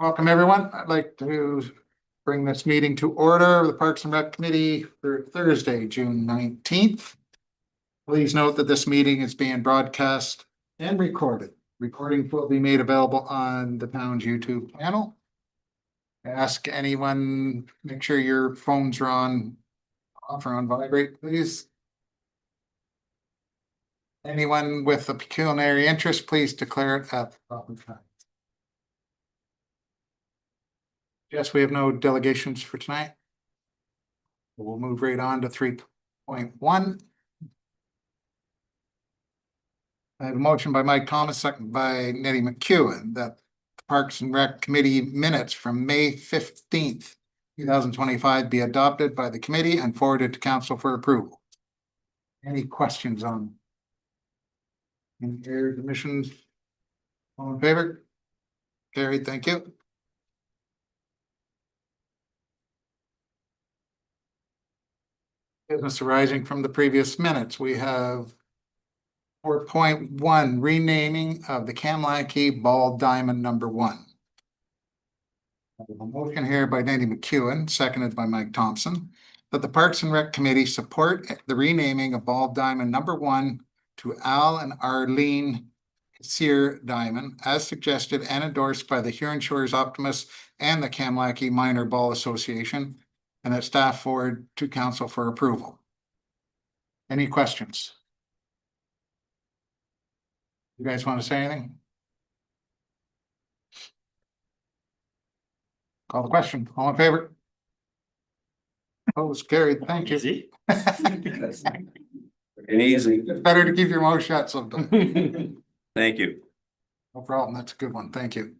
Welcome, everyone. I'd like to bring this meeting to order of the Parks and Rec Committee for Thursday, June 19th. Please note that this meeting is being broadcast and recorded. Recording will be made available on the town's YouTube channel. Ask anyone, make sure your phones are on off or on vibrate, please. Anyone with a pecuniary interest, please declare it at the proper time. Yes, we have no delegations for tonight. We'll move right on to 3.1. I have a motion by Mike Thomas, second by Nettie McEwen, that the Parks and Rec Committee minutes from May 15th, 2025 be adopted by the committee and forwarded to council for approval. Any questions on any area commissions? All in favor? Carried, thank you. Business arising from the previous minutes. We have 4.1, renaming of the Kamlaki Ball Diamond #1. A motion here by Nettie McEwen, seconded by Mike Thompson, that the Parks and Rec Committee support the renaming of Ball Diamond #1 to Al and Arlene Sear Diamond, as suggested and endorsed by the Huron Shores Optimists and the Kamlaki Minor Ball Association, and that staff forward to council for approval. Any questions? You guys want to say anything? Call the question. All in favor? Opposed, carried. Thank you. Easy. Easy. It's better to keep your mouth shut sometimes. Thank you. No problem. That's a good one. Thank you.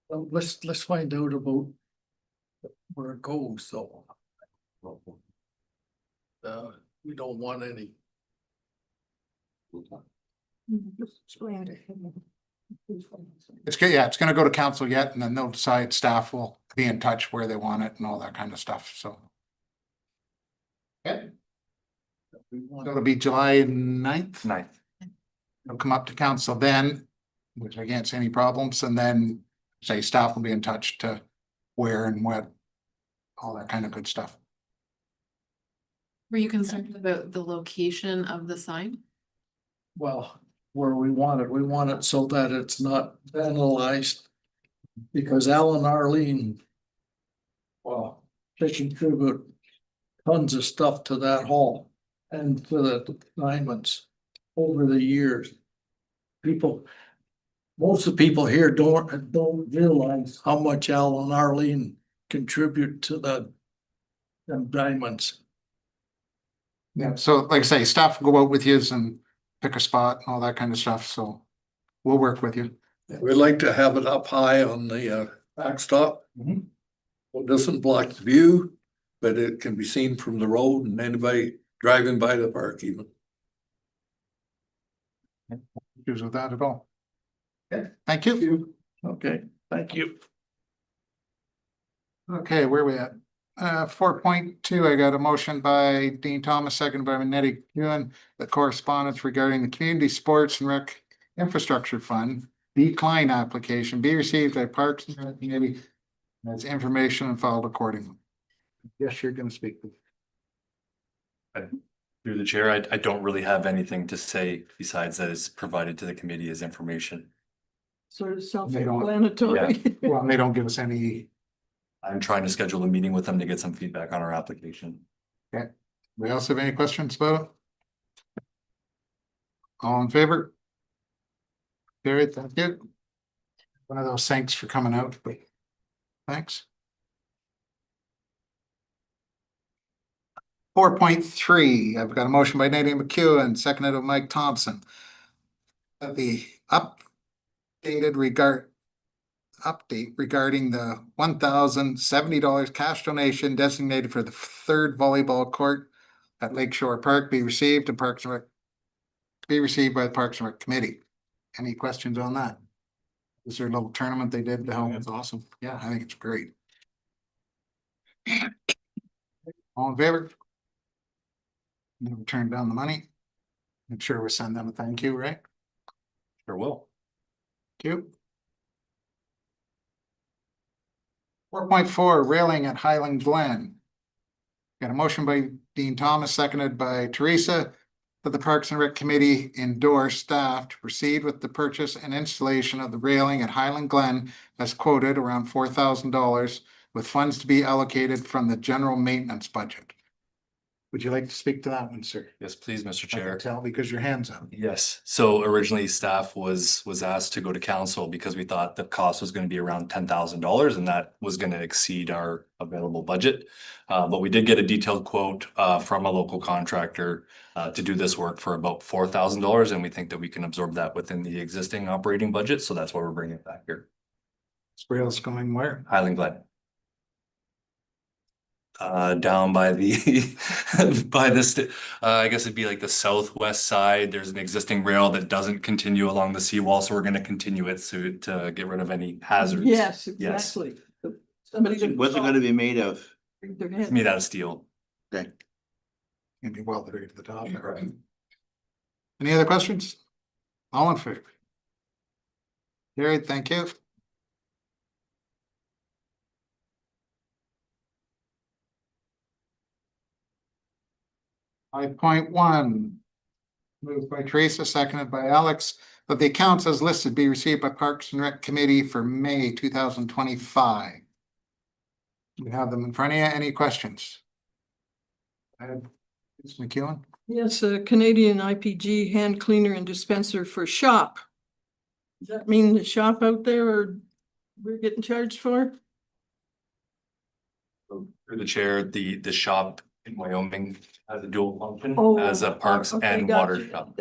Well, let's find out about where it goes, though. We don't want any. It's good. Yeah, it's going to go to council yet, and then they'll decide. Staff will be in touch where they want it and all that kind of stuff. So. Okay. It'll be July 9th. It'll come up to council then, which I can't see any problems, and then say staff will be in touch to where and what, all that kind of good stuff. Were you concerned about the location of the sign? Well, where we want it so that it's not vandalized. Because Alan Arlene, well, they contribute tons of stuff to that hall and to the diamonds over the years. Most of the people here don't realize how much Alan and Arlene contribute to them diamonds. Yeah, so like I say, staff will go out with you and pick a spot and all that kind of stuff, so we'll work with you. We'd like to have it up high on the backstop. Mhm. It doesn't block the view, but it can be seen from the road and anybody driving by the park even. Issues with that at all? Okay, thank you. Okay, thank you. Okay, where are we at? 4.2, I got a motion by Dean Thomas, second by Nettie McEwen, that correspondence regarding the Community Sports and Rec Infrastructure Fund decline application be received by Parks and Rec Committee as information and filed accordingly. Yes, you're gonna speak. Through the chair, I don't really have anything to say besides that is provided to the committee as information. Sort of They don't- self-explanatory. Well, they don't give us any. I'm trying to schedule a meeting with them to get some feedback on our application. We else have any questions about it? All in favor? Carried, thank you. One of those thanks for coming out. Thanks. 4.3, I've got a motion by Nadine McEwen, seconded by Mike Thompson. The update regarding the $1,070 cash donation designated for the third volleyball court at Lakeshore Park be received and be received by the Parks and Rec Committee. Any questions on that? Is there a little tournament they did? Oh, that's awesome. Yeah, I think it's great. All in favor? Never turn down the money. I'm sure we'll send them a thank you, right? Sure will. Thank you. 4.4 railing at Highland Glen. Got a motion by Dean Thomas, seconded by Teresa, that the Parks and Rec Committee endorse staff to proceed with the purchase and installation of the railing at Highland Glen as quoted, around $4,000, with funds to be allocated from the general maintenance budget. Would you like to speak to that one, sir? Yes, please, Mr. I can Chair. tell because your hand's up. Yes, so originally staff was asked to go to council because we thought the cost was gonna be around $10,000 and that was gonna exceed our available budget. But we did get a detailed quote from a local contractor to do this work for about $4,000, and we think that we can absorb that within the existing operating budget, so that's why we're bringing it back here. This rail's going where? Highland Glen. Down by the, I guess it'd be like the southwest side. There's an existing rail that doesn't continue along the seawall, so we're gonna continue it to get rid of any hazards. Yes, Yes. exactly. Somebody. What's it gonna be made of? Their It's head. made out of steel. Okay. Can be welded right to the top. Right. Any other questions? All in favor? Carried, thank you. Five point one. Moved by Teresa, seconded by Alex, that the accounts as listed be received by Parks and Rec Committee for May 2025. You have them in front of you. Any questions? Ms. McEwen? Yes, a Canadian IPG hand cleaner and dispenser for shop. Does that mean the shop out there or we're getting charged for? Through the chair, the shop in Wyoming has a dual function Oh, as a parks okay, and water gotcha. shop.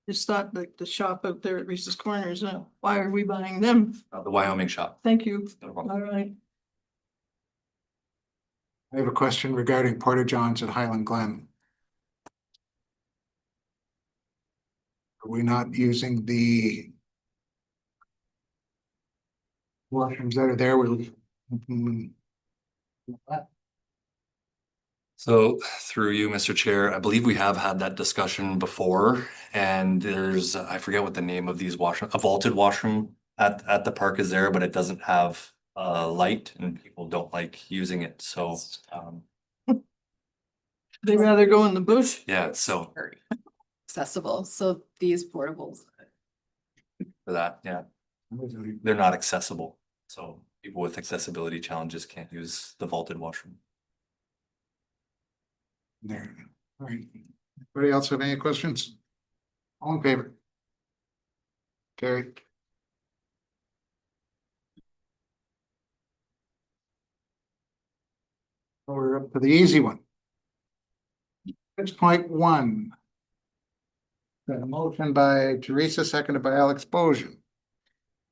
Just thought like the shop out there at Reese's Corners, why are we buying them? The Wyoming shop. Thank you. No problem. All right. I have a question regarding Porta Johns at Highland Glen. Are we not using the washrooms that are there? So through you, Mr. Chair, I believe we have had that discussion before, and there's, I forget what the name of these washroom, a vaulted washroom at the park is there, but it doesn't have light and people don't like using it. So, They rather go in the bush. yeah, so Very accessible, so these portables. for that, yeah, they're not accessible. So people with accessibility challenges can't use the vaulted washroom. There. All right. Anybody else have any questions? All in favor? Carried. We're up to the easy one. 6.1. Got a motion by Teresa, seconded by Alex Bojan.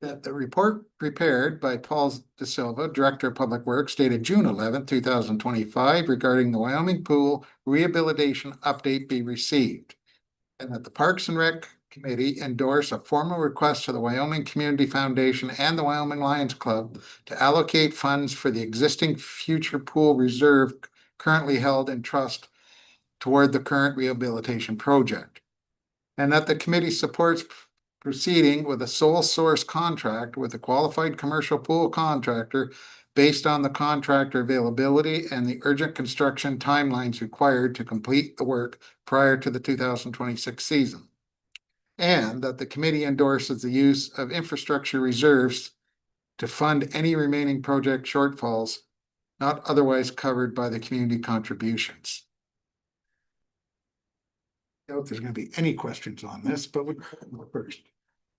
That the report prepared by Paul De Silva, Director of Public Works, dated June 11th, 2025, regarding the Wyoming Pool rehabilitation update be received. And that the Parks and Rec Committee endorse a formal request to the Wyoming Community Foundation and the Wyoming Lions Club to allocate funds for the existing future pool reserve currently held in trust toward the current rehabilitation project. And that the committee supports proceeding with a sole source contract with a qualified commercial pool contractor based on the contractor availability and the urgent construction timelines required to complete the work prior to the 2026 season. And that the committee endorses the use of infrastructure reserves to fund any remaining project shortfalls not otherwise covered by the community contributions. I don't know if there's going to be any questions on this, but we'll go first.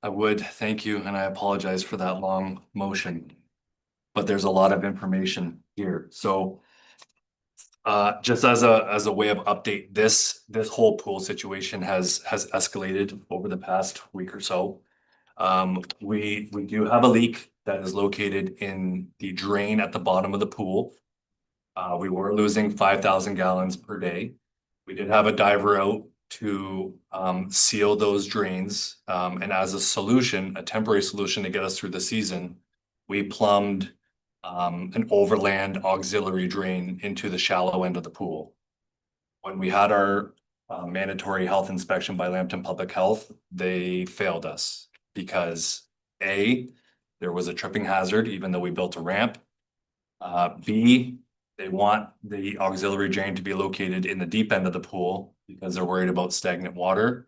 I would, thank you, and I apologize for that long motion. But there's a lot of information here, so. Just as a way of update, this whole pool situation has escalated over the past week or so. We do have a leak that is located in the drain at the bottom of the pool. We were losing 5,000 gallons per day. We did have a diver out to seal those drains. And as a solution, a temporary solution to get us through the season, we plumbed an overland auxiliary drain into the shallow end of the pool. When we had our mandatory health inspection by Lambton Public Health, they failed us because A, there was a tripping hazard, even though we built a ramp. B, they want the auxiliary drain to be located in the deep end of the pool because they're worried about stagnant water.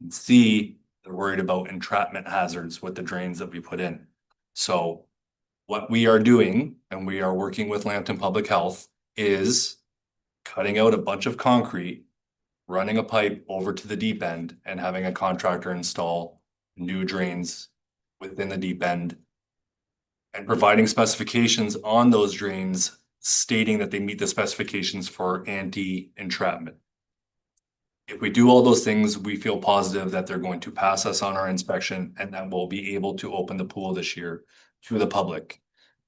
And C, they're worried about entrapment hazards with the drains that we put in. So what we are doing, and we are working with Lambton Public Health, is cutting out a bunch of concrete, running a pipe over to the deep end and having a contractor install new drains within the deep end and providing specifications on those drains stating that they meet the specifications for anti-entrapment. If we do all those things, we feel positive that they're going to pass us on our inspection and that we'll be able to open the pool this year to the public.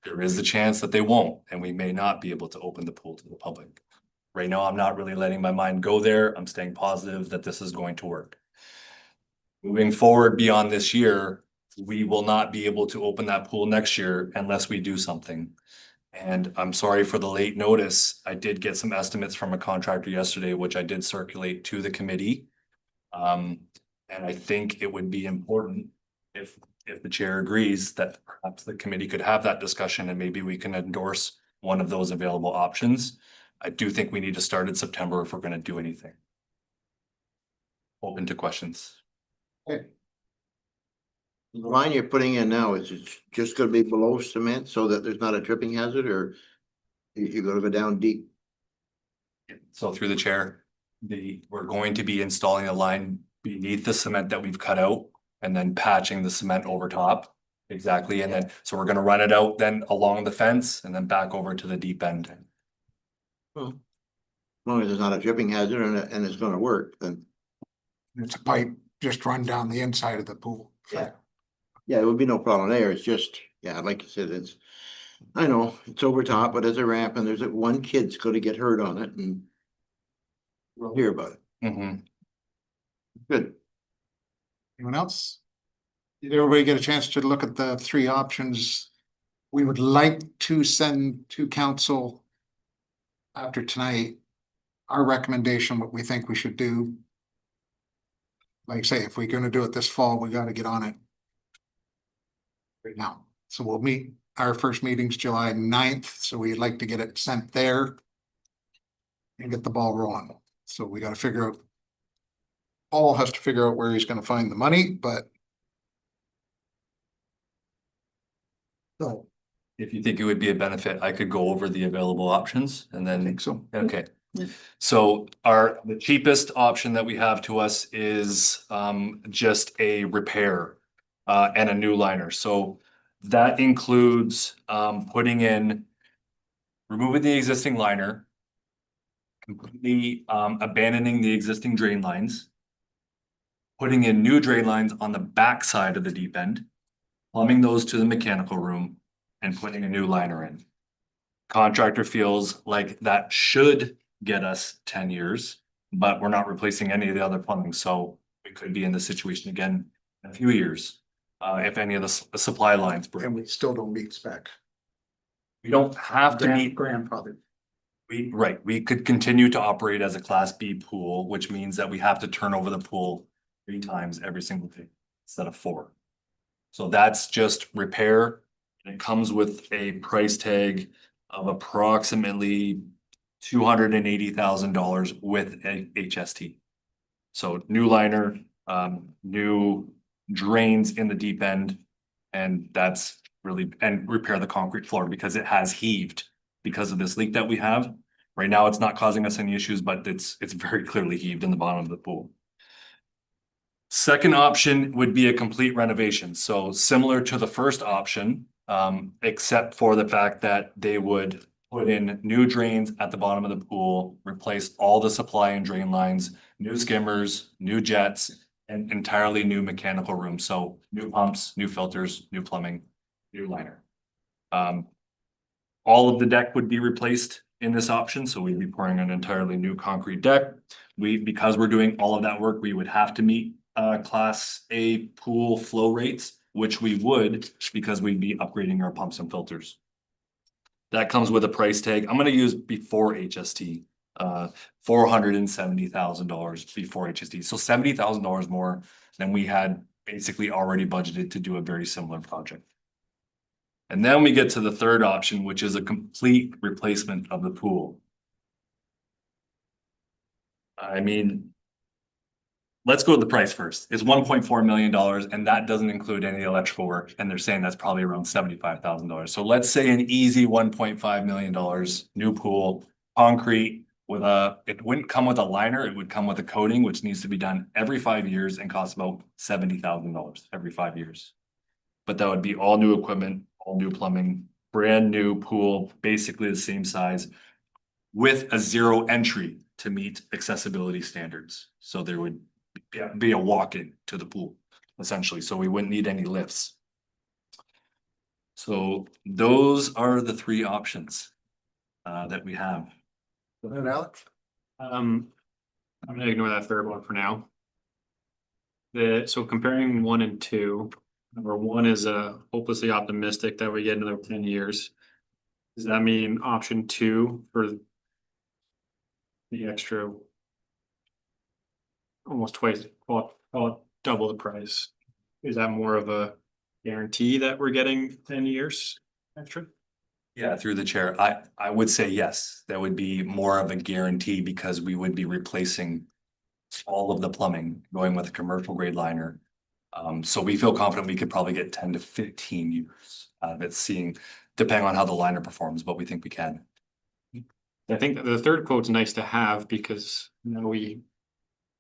There is the chance that they won't, and we may not be able to open the pool to the public. Right now, I'm not really letting my mind go there. I'm staying positive that this is going to work. Moving forward beyond this year, we will not be able to open that pool next year unless we do something. And I'm sorry for the late notice. I did get some estimates from a contractor yesterday, which I did circulate to the committee. And I think it would be important if the chair agrees that perhaps the committee could have that discussion and maybe we can endorse one of those available options. I do think we need to start in September if we're going to do anything. Open to questions. The line you're putting in now, is it just gonna be below cement so that there's not a tripping hazard, or you're gonna go down deep? So through the chair, we're going to be installing a line beneath the cement that we've cut out and then patching the cement over top. Exactly. And then, so we're gonna run it out then along the fence and then back over to the deep end. As long as there's not a tripping hazard and it's gonna work, then. It's a pipe just run down the inside of the pool. Yeah. Yeah, it would be no problem there. It's just, yeah, like you said, I know, it's over top, but there's a ramp and there's one kid's gonna get hurt on it and we'll hear about it. Mhm. Good. Anyone else? Did everybody get a chance to look at the three options? We would like to send to council after tonight, our recommendation, what we think we should do. Like I say, if we're gonna do it this fall, we gotta get on it right now. So we'll meet, our first meeting's July 9th, so we'd like to get it sent there and get the ball rolling. So we gotta figure out, Paul has to figure out where he's gonna find the money, but so If you think it would be a benefit, I could go over the available options and I then. think so. Okay. So the cheapest option that we have to us is just a repair and a new liner. So that includes removing the existing liner, completely abandoning the existing drain lines, putting in new drain lines on the back side of the deep end, plumbing those to the mechanical room, and putting a new liner in. Contractor feels like that should get us 10 years, but we're not replacing any of the other plumbing, so we could be in this situation again in a few years. If any of the supply lines break. And we still don't meet spec. We don't have to meet. Grandfather. We could continue to operate as a Class B pool, which means that we have to turn over the pool 3 times every single day instead of 4. So that's just repair. And it comes with a price tag of approximately $280,000 with a HST. So new liner, new drains in the deep end, and that's really, and repair the concrete floor because it has heaved because of this leak that we have. Right now, it's not causing us any issues, but it's very clearly heaved in the bottom of the pool. Second option would be a complete renovation. So similar to the first option, except for the fact that they would put in new drains at the bottom of the pool, replace all the supply and drain lines, new skimmers, new jets, and entirely new mechanical room. So new pumps, new filters, new plumbing, new liner. All of the deck would be replaced in this option. So we'd be pouring an entirely new concrete deck. Because we're doing all of that work, we would have to meet Class A pool flow rates, which we would because we'd be upgrading our pumps and filters. That comes with a price tag. I'm going to use before HST. $470,000 before HSD. So $70,000 more than we had basically already budgeted to do a very similar project. And then we get to the third option, which is a complete replacement of the pool. I mean, let's go with the price first. It's $1.4 million and that doesn't include any electrical work. And they're saying that's probably around $75,000. So let's say an easy $1.5 million new pool, concrete with it wouldn't come with a liner. It would come with a coating, which needs to be done every 5 years and costs about $70,000 every 5 years. But that would be all new equipment, all new plumbing, brand new pool, basically the same size with a zero entry to meet accessibility standards. So there would be a walk-in to the pool, essentially, so we wouldn't need any lifts. So those are the three options that we have. Go ahead, Alex. I'm gonna ignore that third one for now. So comparing 1 and 2, number 1 is hopelessly optimistic that we get another 10 years. Does that mean option 2 for the extra almost twice, call it double the price? Is that more of a guarantee that we're getting 10 years extra? Yeah, through the chair, I would say yes, that would be more of a guarantee because we would be replacing all of the plumbing, going with a commercial grade liner. So we feel confident we could probably get 10 to 15 years out of it, seeing, depending on how the liner performs, but we think we can. I think that the third quote's nice to have because now we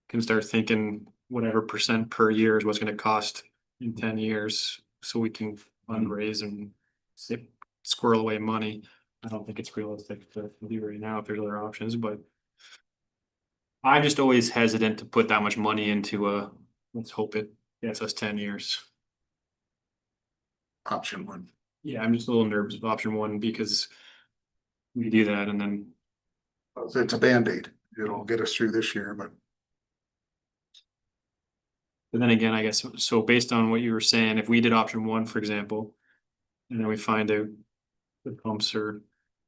can start thinking whatever percent per year is what's gonna cost in 10 years, so we can fundraise and squirrel away money. I don't think it's realistic to do right now if there's other options, but I'm just always hesitant to put that much money into let's hope it gets us 10 years. Option 1. Yeah, I'm just a little nervous with option 1 because we do that and then It's a Band-Aid. It'll get us through this year, but then again, I guess, so based on what you were saying, if we did option 1, for example, and then we find out the pumps or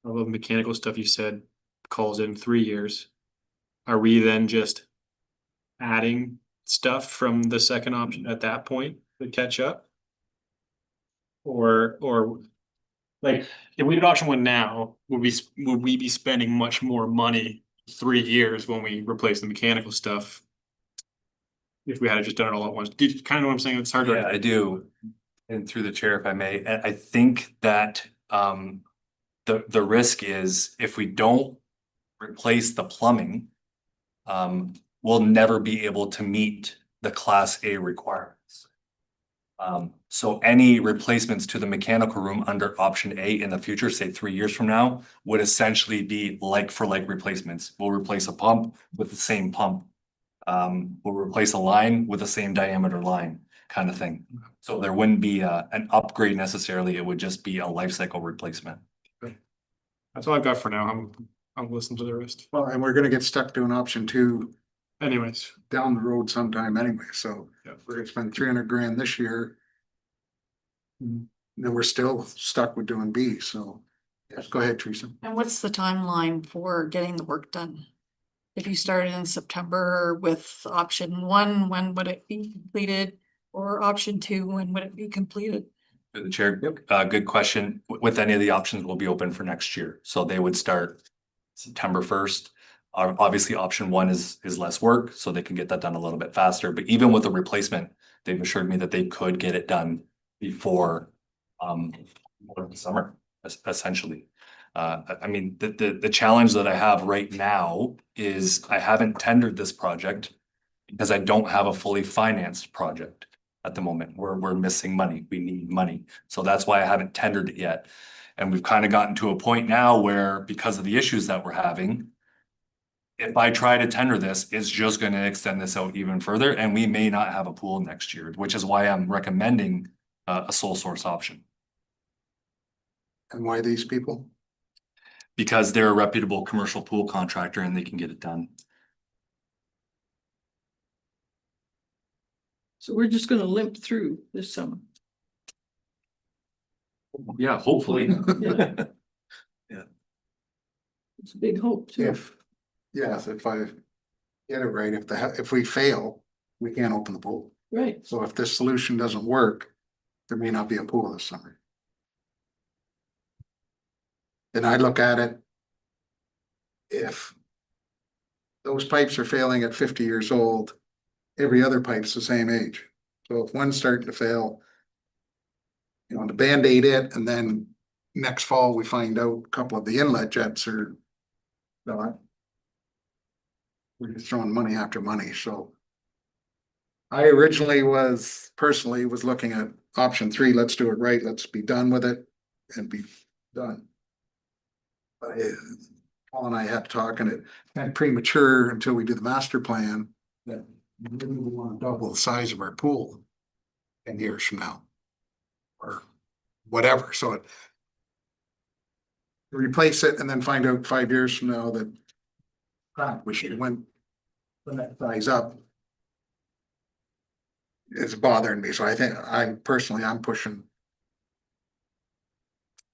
all the mechanical stuff you said calls in 3 years, are we then just adding stuff from the second option at that point to catch up? Or like, if we did option 1 now, would we be spending much more money 3 years when we replace the mechanical stuff? If we had just done it all at once, did you kind of know what I'm saying? It's hard Yeah, to. I do. And through the chair, if I may, and I think that the risk is if we don't replace the plumbing, we'll never be able to meet the Class A requirements. So any replacements to the mechanical room under option A in the future, say 3 years from now, would essentially be like for like replacements. We'll replace a pump with the same pump. We'll replace a line with the same diameter line, kind of thing. So there wouldn't be an upgrade necessarily, it would just be a life cycle replacement. That's all I've got for now. I'll listen to the rest. well, and we're gonna get stuck doing option 2 Anyways, down the road sometime anyway, so Yeah. we're gonna spend 300 grand this year. Then we're still stuck with doing B, so yes, go ahead, Teresa. And what's the timeline for getting the work done? If you started in September with option 1, when would it be completed? Or option 2, when would it be completed? Through the chair, good question. With any of the options will be open for next year, so they would start September 1st. Obviously, option 1 is less work, so they can get that done a little bit faster, but even with the replacement, they've assured me that they could get it done before the summer, essentially. I mean, the challenge that I have right now is I haven't tendered this project because I don't have a fully financed project at the moment. We're missing money. We need money. So that's why I haven't tendered it yet. And we've kind of gotten to a point now where because of the issues that we're having, if I try to tender this, it's just going to extend this out even further, and we may not have a pool next year, which is why I'm recommending a sole source option. And why these people? Because they're a reputable commercial pool contractor and they can get it done. So we're just gonna limp through this summer. Yeah, hopefully. Yeah. It's a big hope too. yes, if I get it right, if we fail, we can't open the pool. Right. So if this solution doesn't work, there may not be a pool this summer. And I look at it. If those pipes are failing at 50 years old, every other pipe's the same age. So if one's starting to fail, you know, to Band-Aid it, and then next fall, we find out a couple of the inlet jets are not. We're just throwing money after money, so. I originally personally was looking at option 3, let's do it right, let's be done with it and be done. But Paul and I had to talk, and it kind premature until we do the master plan that we want to double the size of our pool 10 years from now. Or whatever, so it. Replace it and then find out 5 years from now that. Crap, we should have went. The next size up. It's bothering me, so I think I'm pushing.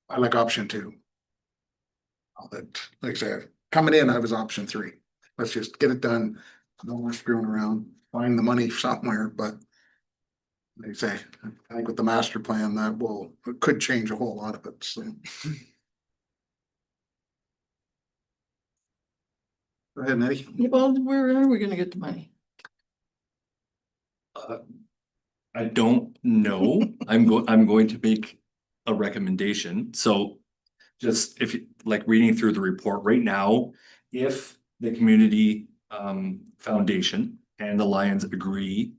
I like option 2. All that, like I said, coming in, I was option 3. Let's just get it done. No more screwing around, find the money somewhere, but. Like I say, I think with the master plan that it could change a whole lot of it, so. Go ahead, Eddie. Well, where are we gonna get the money? I don't know. I'm going to make a recommendation. So just if you like reading through the report right now, if the community foundation and the Lions agree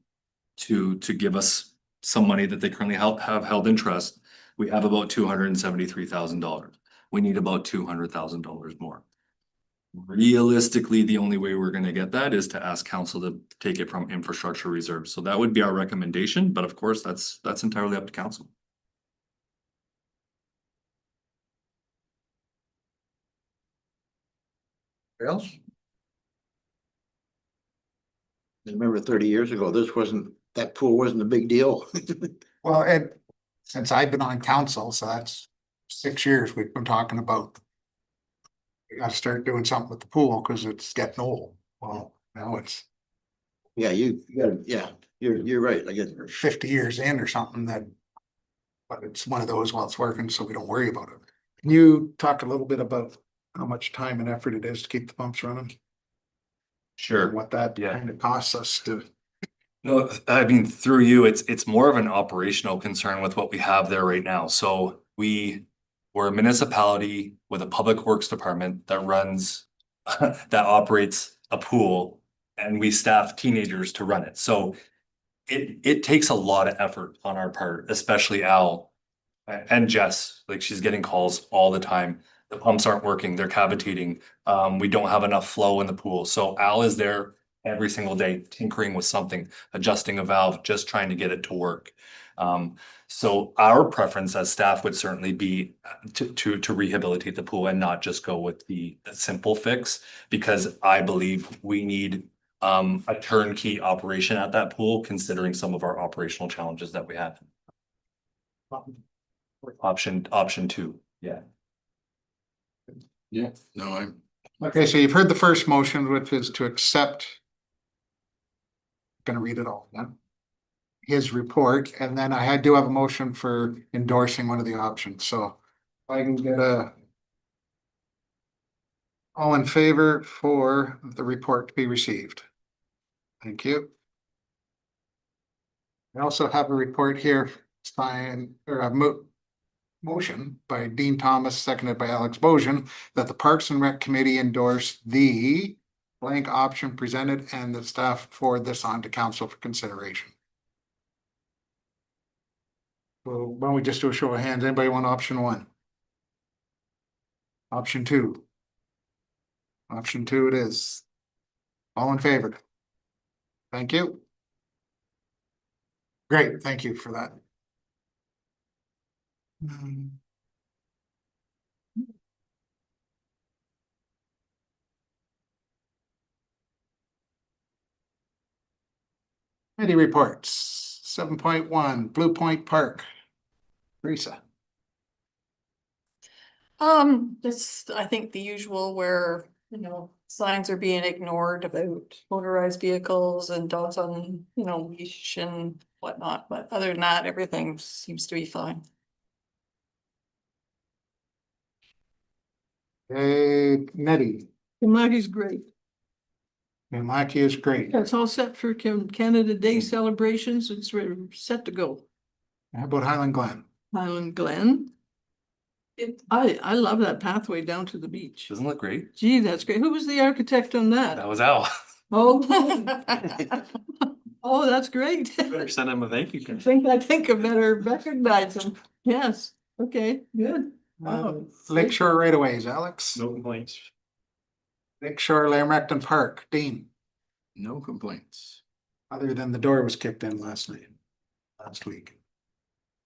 to give us some money that they currently have held in trust, we have about $273,000. We need about $200,000 more. Realistically, the only way we're gonna get that is to ask council to take it from infrastructure reserves. So that would be our recommendation, but of course, that's entirely up to council. Else? Remember 30 years ago, that pool wasn't a big deal. Well, and since I've been on council, so that's 6 years, we've been talking about. We gotta start doing something with the pool because it's getting old. Well, now it's Yeah, you're right, I guess. 50 years in or something that. But it's one of those while it's working, so we don't worry about it. Can you talk a little bit about how much time and effort it is to keep the pumps running? And what that Yeah. kind of costs us to. No, I mean, through you, it's more of an operational concern with what we have there right now. So we're a municipality with a public works department that runs, that operates a pool, and we staff teenagers to run it. So it takes a lot of effort on our part, especially Al and Jess, like she's getting calls all the time. The pumps aren't working, they're cavitating. We don't have enough flow in the pool. So Al is there every single day tinkering with something, adjusting a valve, just trying to get it to work. So our preference as staff would certainly be to rehabilitate the pool and not just go with the simple fix, because I believe we need a turnkey operation at that pool, considering some of our operational challenges that we have. Option 2, yeah. Yeah, no, Okay, so you've heard the first motion, which is to accept. Gonna read it all, yeah. His report, and then I do have a motion for endorsing one of the options, so. If I can get all in favor for the report to be received. Thank you. I also have a report here, signed, or a motion by Dean Thomas, seconded by Alex Bojan, that the Parks and Rec Committee endorse the blank option presented and the staff forward this on to council for consideration. Well, why don't we just do a show of hands? Anybody want option 1? Option 2? Option 2 it is. All in favor? Thank you. Great, thank you for that. Committee reports, 7.1, Blue Point Park. Teresa. Just, I think the usual where signs are being ignored about motorized vehicles and dogs on, leash and whatnot, but other than that, everything seems to be fine. Nettie, Kimaki's great. Milwaukee is great. It's all set for Canada Day celebrations. It's set to go. How about Highland Glen? Highland Glen. I love that pathway down to the beach. Doesn't look great. Gee, that's great. Who was the architect on that? That was Al. Oh, oh, that's great. Better send him a thank you. I think I better recognize him. Yes, okay, good. Wow. Lakeshore right of ways, Alex. No complaints. Lakeshore Lamerton Park, Dean, No complaints. other than the door was kicked in last week.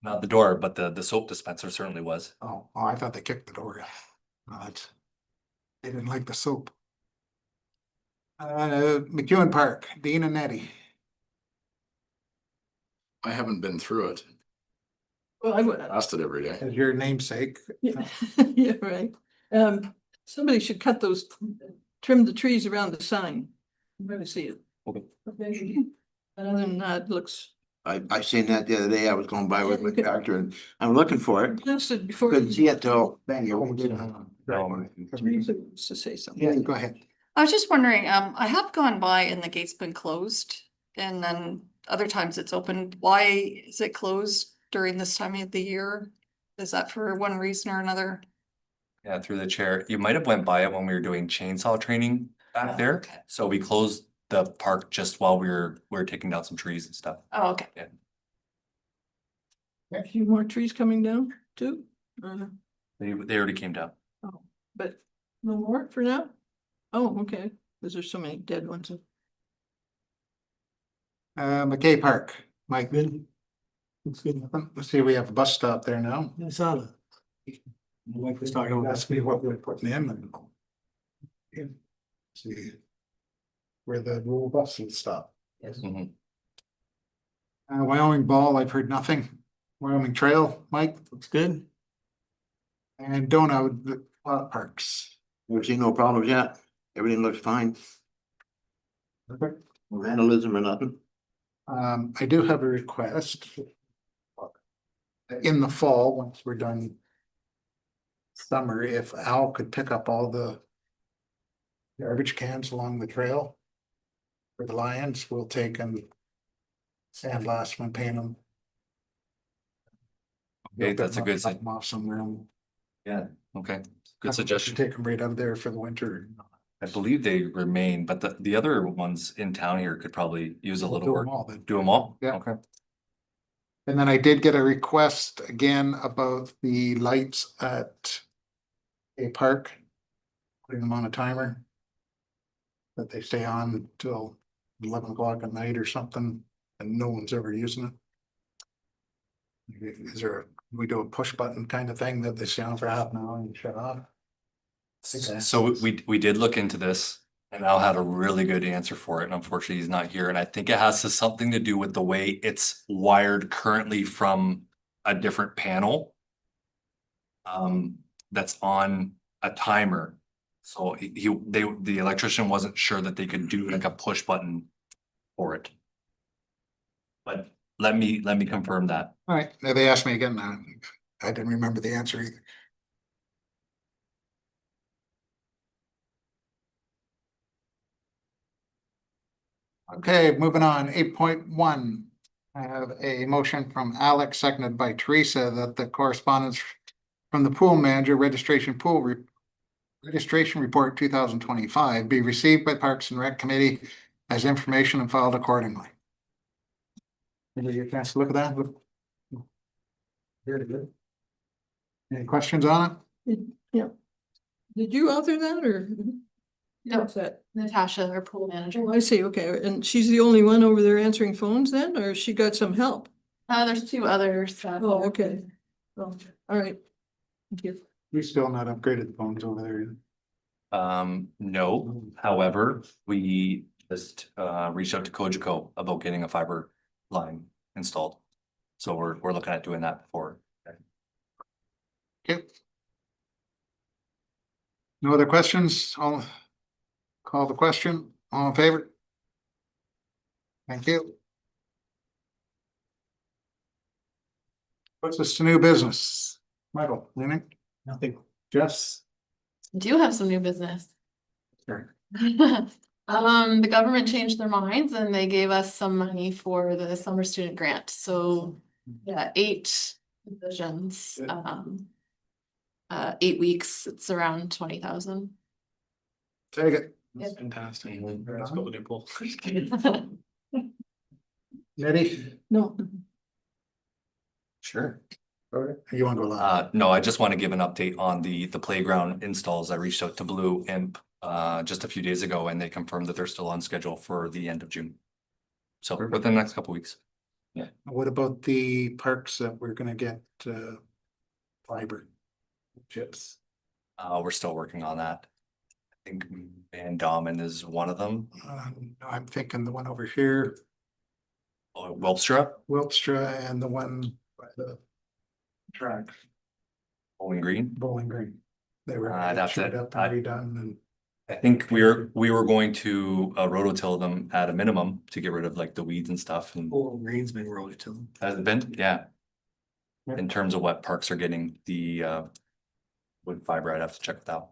Not the door, but the soap dispenser certainly was. Oh, I thought they kicked the door in. They didn't like the soap. McEwen Park, Dean and Nettie. I haven't been through it. Well, I would, Asked it every day. As your namesake. yeah, yeah, right. Somebody should cut those, trim the trees around the sign. I'm gonna see it. Okay. Okay. And other than that, it looks, I seen that the other day. I was going by with my tractor and I'm looking for it. blasted before. Couldn't see it till bang. Teresa wants to say something. Yeah, go ahead. I was just wondering, I have gone by and the gate's been closed and then other times it's open. Why is it closed during this time of the year? Is that for one reason or another? Yeah, through the chair. You might have went by it when we were doing chainsaw training back there. Okay. So we closed the park just while we were taking down some trees and stuff. Oh, okay. A few more trees coming down too, They already came down. but no more for now? Oh, okay, because there's so many dead ones. McKay Park, Mike. Good. Looks good. Let's see, we have a bus stop there now. I saw that. My wife was talking about. Ask me what we're putting in and. Yeah. See. Where the rural bus will stop. Mhm. Wyoming Ball, I've heard nothing. Wyoming Trail, Mike, Looks good. and Donut, the parks. Never seen no problems yet. Everything looks fine. Perfect. No vandalism or nothing. I do have a request. In the fall, once we're done. Summer, if Al could pick up all the. Garbage cans along the trail. For the Lions, we'll take and. Sandblast them and paint them. Okay, that's a good, Drop them off somewhere. yeah, okay, good suggestion. Take them right out of there for the winter. I believe they remain, but the other ones in town here could probably use a We'll little do work. them all then. Do them all? Yeah. Okay. And then I did get a request again about the lights at. A park. Putting them on a timer. That they stay on till 11 o'clock at night or something, and no one's ever using it. Is there, we do a push button kind of thing that they stay on for half an hour and shut off? Okay. So we did look into this and Al had a really good answer for it. And unfortunately, he's not here. And I think it has something to do with the way it's wired currently from a different panel. That's on a timer. So the electrician wasn't sure that they could do like a push button for it. But let me confirm that. All right, now they asked me again, I didn't remember the answer either. Okay, moving on, 8.1. I have a motion from Alex, seconded by Teresa, that the correspondence from the pool manager registration registration report 2025 be received by Parks and Rec Committee as information and filed accordingly. Anybody get a chance to look at that? Very good. Any questions on it? Yeah. Did you author that or? No. What's that? Natasha, our pool manager. Oh, I see, okay, and she's the only one over there answering phones then, or she got some help? There's two others. Oh, okay. Oh, all right. Thank you. We still not upgraded the phones over there either. No, however, we just reached out to Cogeco about getting a fiber line installed. So we're looking at doing that before. Okay. No other questions? All Call the question. All in favor? Thank you. What's this to new business? Michael, anything? Nothing. Jess? Do have some new business. Sure. The government changed their minds and they gave us some money for the summer student grant, so, yeah, 8 positions, 8 weeks, it's around 20,000. Take it. That's fantastic. Let's go with Nicole. Nettie? No, Sure. Okay. You want to go live? No, I just want to give an update on the playground installs. I reached out to Blue Imp just a few days ago and they confirmed that they're still on schedule for the end of June. So within the next couple weeks. What about the parks that we're gonna get fiber chips? We're still working on that. I think Van Damen is one of them. I'm thinking the one over here, Wellstra, Wiltstra, and the one by the track, Bowling Green. Bowling Green. They were That's chewed it. up and redone, and I think we were going to rototill them at a minimum to get rid of like the weeds and stuff, and Bowling Green's been rototilling. has it been? Yeah. Yep. In terms of what parks are getting the wood fiber, I'd have to check with that.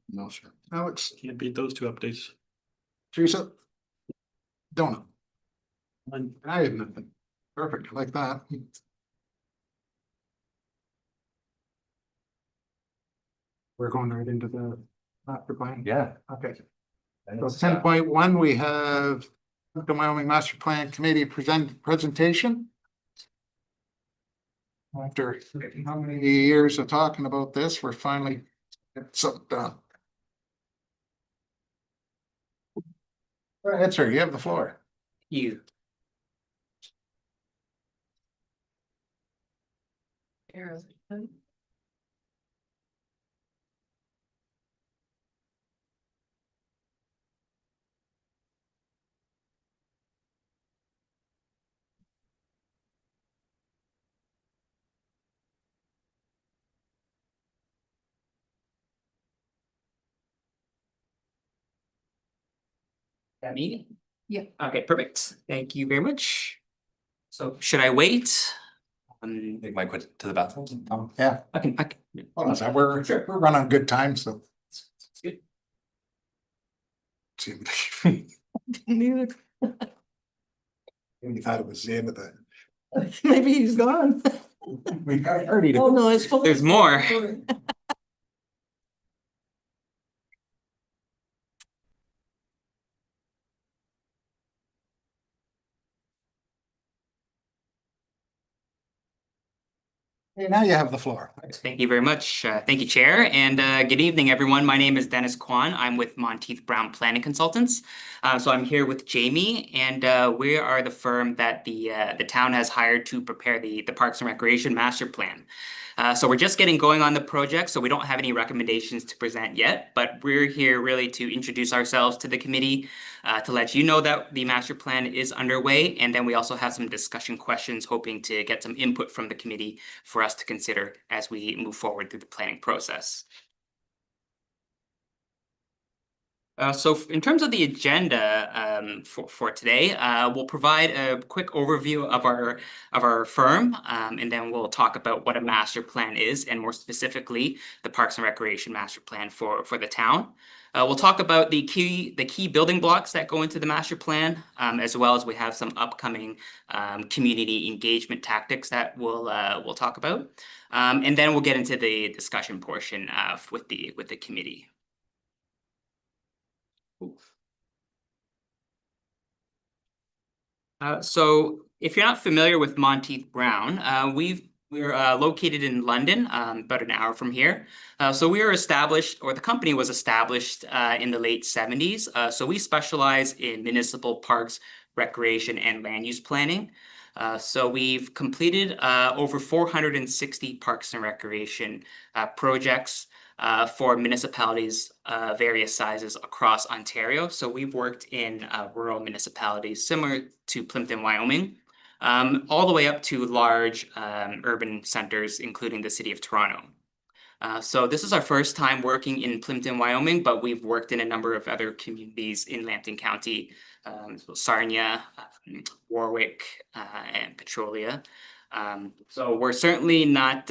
No, sir. now it's Can't beat those 2 updates. Teresa. Donut. I have nothing. Perfect, like that. We're going right into the master plan. Yeah. Okay. So 10.1, we have Plympton-Wyoming Master Plan Committee presentation. After how many years of talking about this, we're finally getting something done. Go ahead, sir, you have the floor. You. That me? Yeah. Okay, perfect. Thank you very much. So should I wait? Make my quit to the bathroom. Yeah, I can, hold on, a sec. We're running on good time, so. it's good. neither. We thought it was the end of the. Maybe he's gone. We already. Oh, no, it's. There's more. Hey, now you have the floor. Thank you very much. Thank you, Chair, and good evening, everyone. My name is Dennis Kwan. I'm with Monteith Brown Planning Consultants. So I'm here with Jamie, and we are the firm that the town has hired to prepare the Parks and Recreation Master Plan. So we're just getting going on the project, so we don't have any recommendations to present yet, but we're here really to introduce ourselves to the committee, to let you know that the master plan is underway, and then we also have some discussion questions, hoping to get some input from the committee for us to consider as we move forward through the planning process. So in terms of the agenda for today, we'll provide a quick overview of our firm, and then we'll talk about what a master plan is, and more specifically, the Parks and Recreation Master Plan for the town. We'll talk about the key building blocks that go into the master plan, as well as we have some upcoming community engagement tactics that we'll talk about, and then we'll get into the discussion portion with the committee. So if you're not familiar with Monteith Brown, we're located in London, about an hour from here. So we were established, or the company was established in the late 70s. So we specialize in municipal parks, recreation, and land use planning. So we've completed over 460 parks and recreation projects for municipalities various sizes across Ontario. So we've worked in rural municipalities similar to Plympton-Wyoming, all the way up to large urban centers, including the city of Toronto. So this is our first time working in Plympton, Wyoming, but we've worked in a number of other communities in Lambton County, so Sarnia, Warwick, and Petrolia. So we're certainly not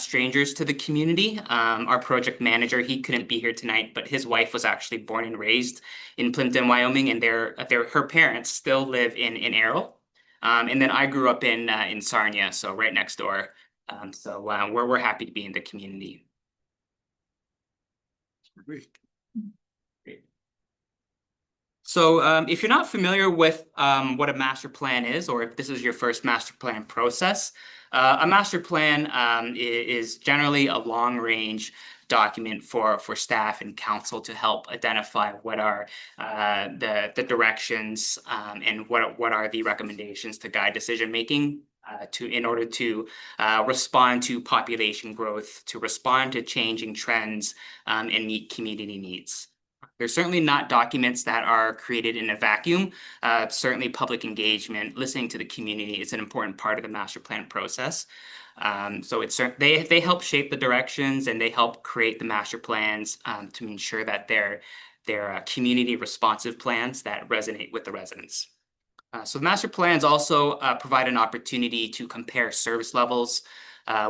strangers to the community. Our project manager, he couldn't be here tonight, but his wife was actually born and raised in Plympton, Wyoming, and her parents still live in Errol. And then I grew up in Sarnia, so right next door. So we're happy to be in the community. Great. So if you're not familiar with what a master plan is, or if this is your first master plan process, a master plan is generally a long-range document for staff and council to help identify what are the directions and what are the recommendations to guide decision-making in order to respond to population growth, to respond to changing trends and meet community needs. They're certainly not documents that are created in a vacuum. Certainly public engagement, listening to the community is an important part of the master plan process. So they help shape the directions and they help create the master plans to ensure that they're community responsive plans that resonate with the residents. So the master plans also provide an opportunity to compare service levels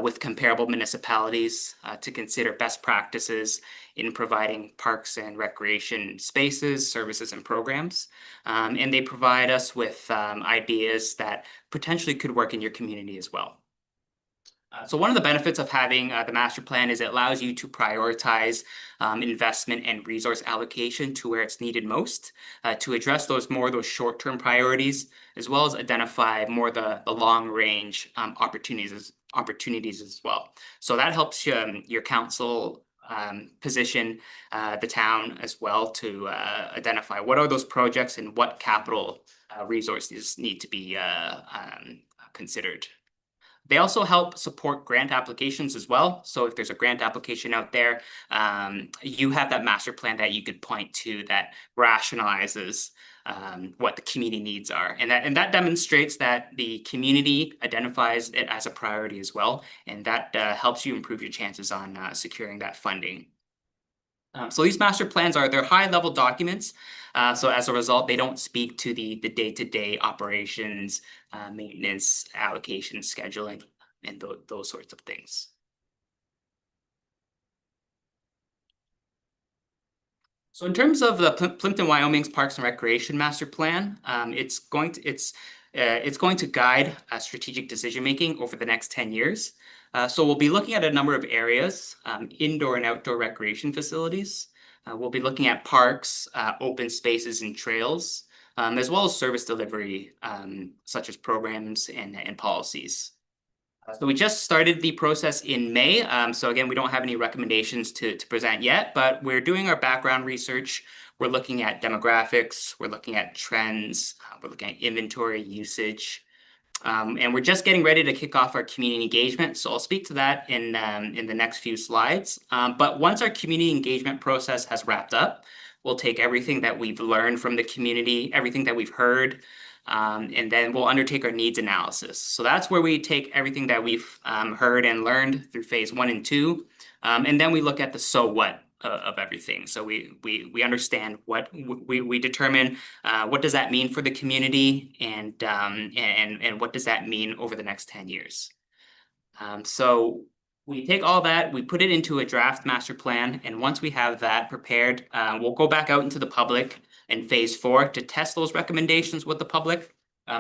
with comparable municipalities, to consider best practices in providing parks and recreation spaces, services, and programs. And they provide us with ideas that potentially could work in your community as well. So one of the benefits of having the master plan is it allows you to prioritize investment and resource allocation to where it's needed most, to address those short-term priorities, as well as identify more the long-range opportunities as well. So that helps your council position the town as well to identify what are those projects and what capital resources need to be considered. They also help support grant applications as well. So if there's a grant application out there, you have that master plan that you could point to that rationalizes what the community needs are. And that demonstrates that the community identifies it as a priority as well. And that helps you improve your chances on securing that funding. So these master plans they're high-level documents. So as a result, they don't speak to the day-to-day operations, maintenance, allocation, scheduling, and those sorts of things. So in terms of the Plympton-Wyoming's Parks and Recreation Master Plan, it's going to guide strategic decision-making over the next 10 years. So we'll be looking at a number of areas, indoor and outdoor recreation facilities. We'll be looking at parks, open spaces and trails, as well as service delivery, such as programs and policies. So we just started the process in May. So again, we don't have any recommendations to present yet, but we're doing our background research. We're looking at demographics, we're looking at trends, we're looking at inventory usage, and we're just getting ready to kick off our community engagement. So I'll speak to that in the next few slides. But once our community engagement process has wrapped up, we'll take everything that we've learned from the community, everything that we've heard, and then we'll undertake our needs analysis. So that's where we take everything that we've heard and learned through phase 1 and 2, and then we look at the so what of everything. So we understand we determine what does that mean for the community, and what does that mean over the next 10 years. So we take all that, we put it into a draft master plan, and once we have that prepared, we'll go back out into the public in phase 4 to test those recommendations with the public.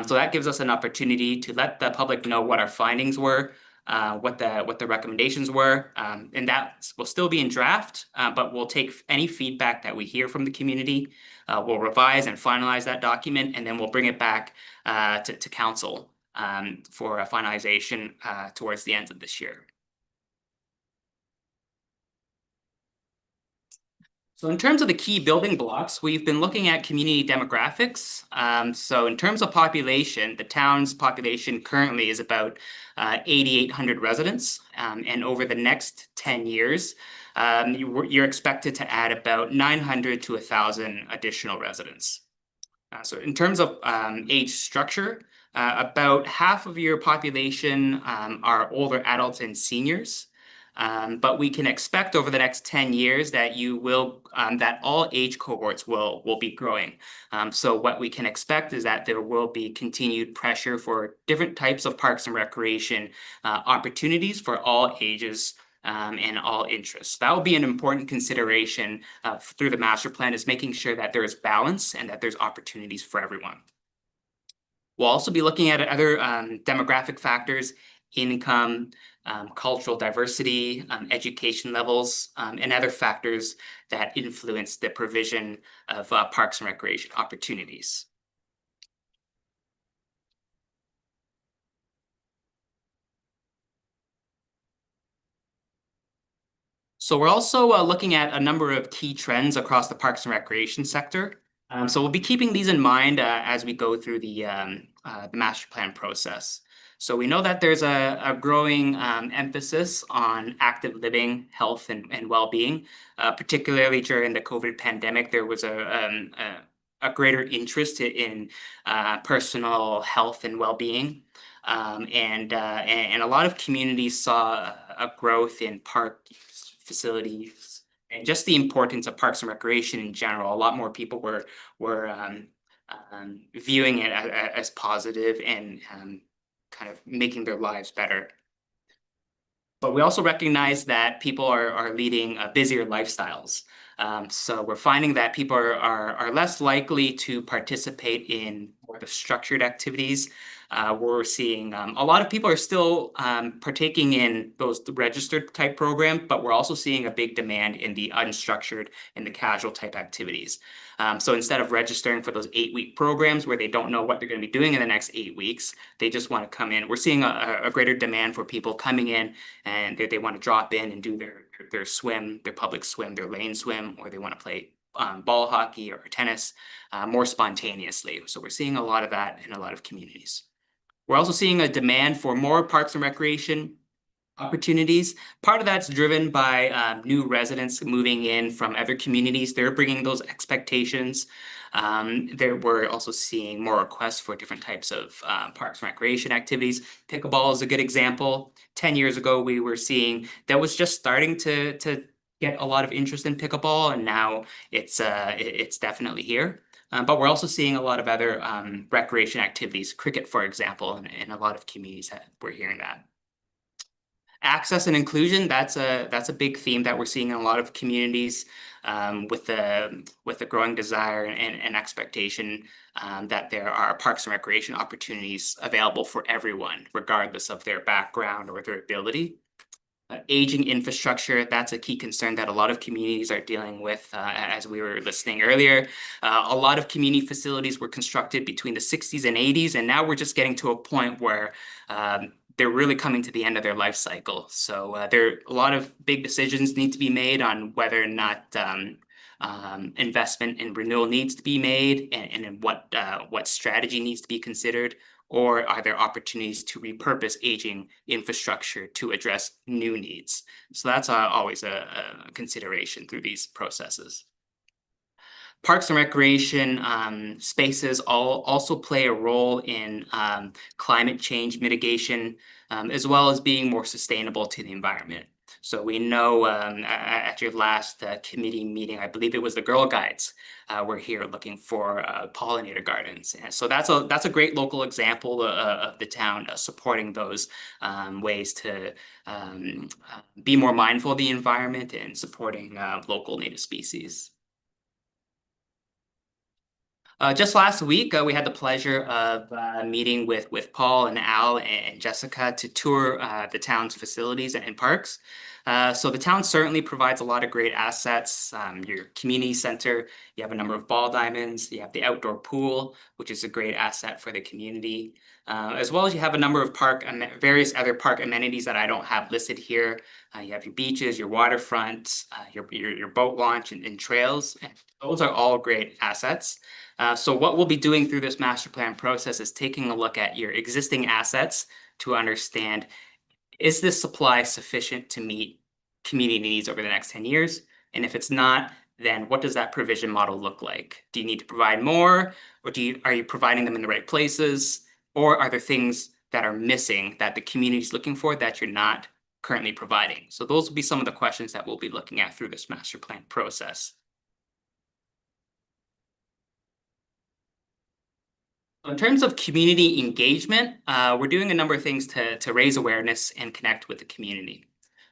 So that gives us an opportunity to let the public know what our findings were, what the recommendations were, and that will still be in draft, but we'll take any feedback that we hear from the community. We'll revise and finalize that document, and then we'll bring it back to council for a finalization towards the end of this year. So in terms of the key building blocks, we've been looking at community demographics. So in terms of population, the town's population currently is about 8,800 residents. And over the next 10 years, you're expected to add about 900 to 1,000 additional residents. So in terms of age structure, about half of your population are older adults and seniors. But we can expect over the next 10 years that that all age cohorts will be growing. So what we can expect is that there will be continued pressure for different types of parks and recreation opportunities for all ages and all interests. That will be an important consideration through the master plan, is making sure that there is balance and that there's opportunities for everyone. We'll also be looking at other demographic factors, income, cultural diversity, education levels, and other factors that influence the provision of parks and recreation opportunities. So we're also looking at a number of key trends across the parks and recreation sector. So we'll be keeping these in mind as we go through the master plan process. So we know that there's a growing emphasis on active living, health, and well-being. Particularly during the COVID pandemic, there was a greater interest in personal health and well-being. And a lot of communities saw a growth in park facilities and just the importance of parks and recreation in general. A lot more people were viewing it as positive and kind of making their lives better. But we also recognize that people are leading busier lifestyles. So we're finding that people are less likely to participate in more of the structured activities. We're seeing a lot of people are still partaking in those registered type programs, but we're also seeing a big demand in the unstructured and the casual type activities. So instead of registering for those 8-week programs where they don't know what they're going to be doing in the next 8 weeks, they just want to come in. We're seeing a greater demand for people coming in and they want to drop in and do their swim, their public swim, their lane swim, or they want to play ball hockey or tennis more spontaneously. So we're seeing a lot of that in a lot of communities. We're also seeing a demand for more parks and recreation opportunities. Part of that's driven by new residents moving in from other communities. They're bringing those expectations. We're also seeing more requests for different types of parks and recreation activities. Pickleball is a good example. 10 years ago, we were seeing that was just starting to get a lot of interest in pickleball, and now it's definitely here. But we're also seeing a lot of other recreation activities, cricket, for example, in a lot of communities that we're hearing that. Access and inclusion, that's a big theme that we're seeing in a lot of communities with the growing desire and expectation that there are parks and recreation opportunities available for everyone, regardless of their background or their ability. Aging infrastructure, that's a key concern that a lot of communities are dealing with, as we were listening earlier. A lot of community facilities were constructed between the 60s and 80s, and now we're just getting to a point where they're really coming to the end of their life cycle. So a lot of big decisions need to be made on whether or not investment in renewal needs to be made and what strategy needs to be considered. Or are there opportunities to repurpose aging infrastructure to address new needs? So that's always a consideration through these processes. Parks and recreation spaces also play a role in climate change mitigation, as well as being more sustainable to the environment. So we know at your last committee meeting, I believe it was the Girl Guides, were here looking for pollinator gardens. And so that's a great local example of the town supporting those ways to be more mindful of the environment and supporting local native species. Just last week, we had the pleasure of meeting with Paul and Al and Jessica to tour the town's facilities and parks. So the town certainly provides a lot of great assets. Your community center, you have a number of ball diamonds, you have the outdoor pool, which is a great asset for the community, as well as you have a number of various other park amenities that I don't have listed here. You have your beaches, your waterfront, your boat launch and trails. Those are all great assets. So what we'll be doing through this master plan process is taking a look at your existing assets to understand, is this supply sufficient to meet community needs over the next 10 years? And if it's not, then what does that provision model look like? Do you need to provide more, or are you providing them in the right places? Or are there things that are missing that the community is looking for that you're not currently providing. So those will be some of the questions that we'll be looking at through this master plan process. In terms of community engagement, we're doing a number of things to raise awareness and connect with the community.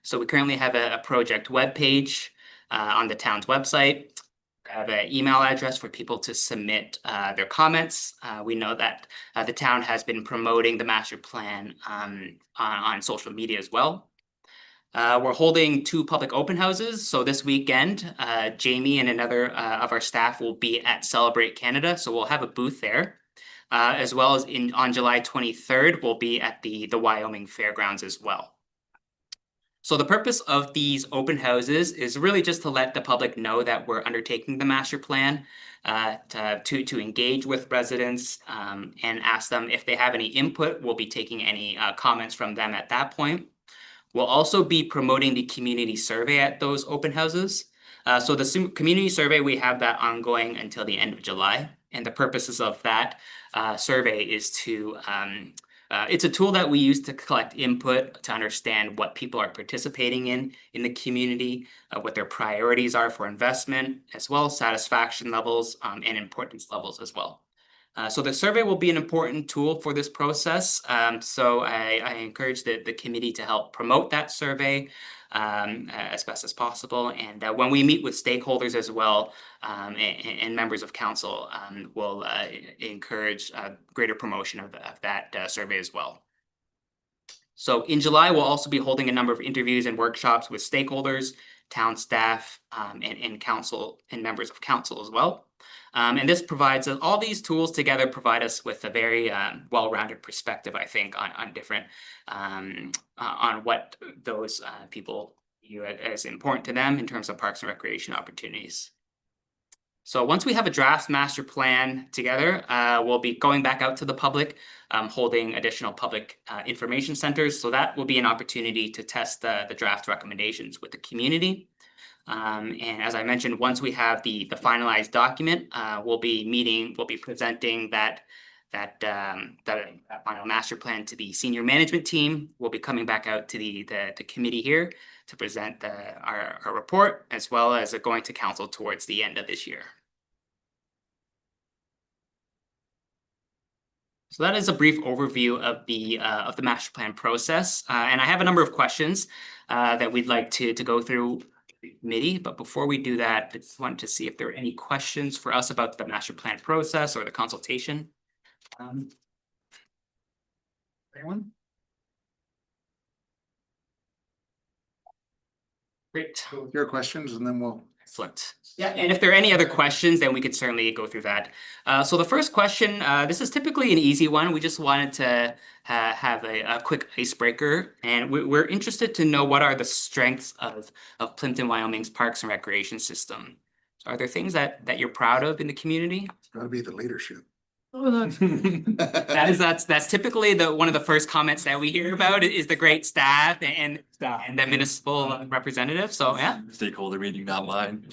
So we currently have a project webpage on the town's website. We have an email address for people to submit their comments. We know that the town has been promoting the master plan on social media as well. We're holding 2 public open houses. So this weekend, Jamie and another of our staff will be at Celebrate Canada. So we'll have a booth there. As well as on July 23rd, we'll be at the Wyoming Fairgrounds as well. So the purpose of these open houses is really just to let the public know that we're undertaking the master plan, to engage with residents and ask them if they have any input. We'll be taking any comments from them at that point. We'll also be promoting the community survey at those open houses. So the community survey, we have that ongoing until the end of July. And the purposes of that survey is to, it's a tool that we use to collect input to understand what people are participating in the community, what their priorities are for investment, as well as satisfaction levels and importance levels as well. So the survey will be an important tool for this process. So I encourage the committee to help promote that survey as best as possible. And when we meet with stakeholders as well and members of council, we'll encourage greater promotion of that survey as well. So in July, we'll also be holding a number of interviews and workshops with stakeholders, town staff, and council and members of council as well. And this provides us, all these tools together provide us with a very well-rounded perspective, I think, on different, on what those people view as important to them in terms of parks and recreation opportunities. So once we have a draft master plan together, we'll be going back out to the public, holding additional public information centers. So that will be an opportunity to test the draft recommendations with the community. And as I mentioned, once we have the finalized document, we'll be presenting that final master plan to the senior management team. We'll be coming back out to the committee here to present our report, as well as going to council towards the end of this year. So that is a brief overview of the master plan process, and I have a number of questions that we'd like to go through the committee. But before we do that, I just wanted to see if there are any questions for us about the master plan process or the consultation. Anyone? Great. Your questions and then we'll. Excellent. Yeah, and if there are any other questions, then we could certainly go through that. So the first question, this is typically an easy one. We just wanted to have a quick icebreaker, and we're interested to know what are the strengths of Plympton-Wyoming's parks and recreation system. So are there things that you're proud of in the community? It's gotta be the leadership. Oh, that's That's typically one of the first comments that we hear about is the great staff and the municipal representative. So yeah. Stakeholder meeting, not mine.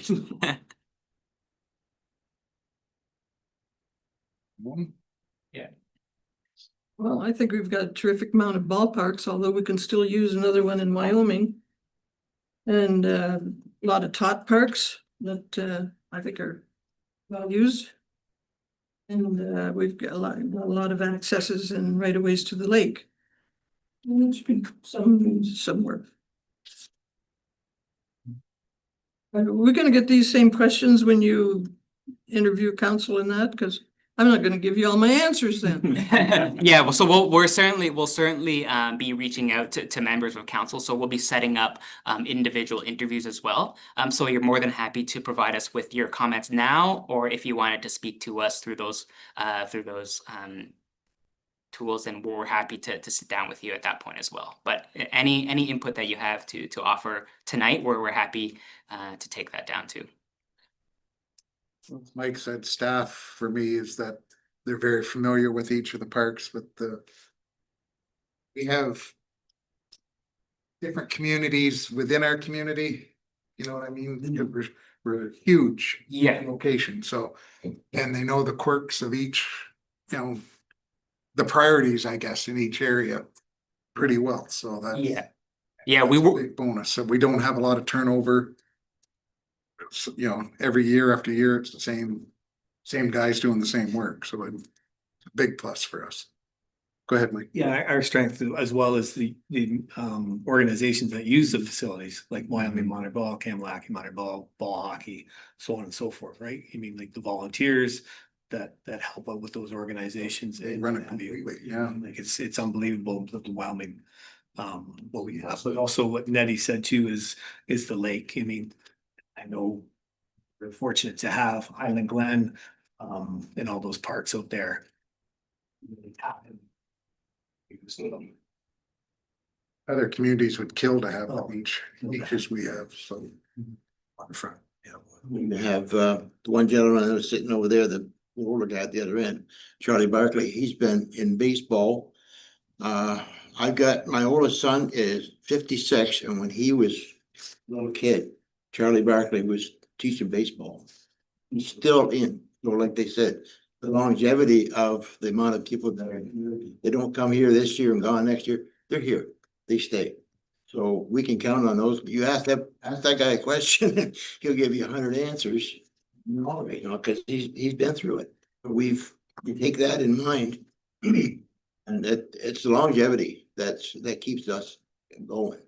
Well, I think we've got a terrific amount of ballparks, although we can still use another one in Wyoming. And a lot of tot parks that I think are well used. And we've got a lot of accesses and right of ways to the lake. And there should be somewhere. We're gonna get these same questions when you interview council in that, because I'm not gonna give you all my answers then. Yeah, well, so we'll certainly be reaching out to members of council. So we'll be setting up individual interviews as well. So you're more than happy to provide us with your comments now, or if you wanted to speak to us through those tools, then we're happy to sit down with you at that point as well. But any input that you have to offer tonight, we're happy to take that down too. Mike said staff for me is that they're very familiar with each of the parks, we have different communities within our community, you know what I mean? We're a huge location, so, and they know the quirks of each, you know, the priorities, I guess, in each area pretty well, so that's. Yeah. Yeah, we That's a were, big bonus, so we don't have a lot of turnover. You know, every year after year, it's the same guys doing the same work, so it's a big plus for us. Go ahead, Mike. Yeah, our strength as well as the organizations that use the facilities like Wyoming Minor Ball, Kamalaki Minor Ball, ball hockey, so on and so forth, right? I mean, like the volunteers that help out with those organizations. They run it completely, yeah. Like it's unbelievable the Wyoming what we have, but also what Nettie said too is the lake. I mean, I know we're fortunate to have Highland Glen and all those parks out there. Other communities would kill to have the Oh. beaches we have, so. Waterfront, yeah. We have, the one gentleman that was sitting over there, the older guy at the other end, Charlie Barkley, he's been in baseball. I've got, my oldest son is 56, and when he was a little kid, Charlie Barkley was teaching baseball. He's still in, so like they said, the longevity of the amount of people that are here, they don't come here this year and gone next year, they're here, they stay. So we can count on those. You ask that guy a question, he'll give you 100 answers. No, you know, because he's been through it. We take that in mind. And it's the longevity that keeps us going.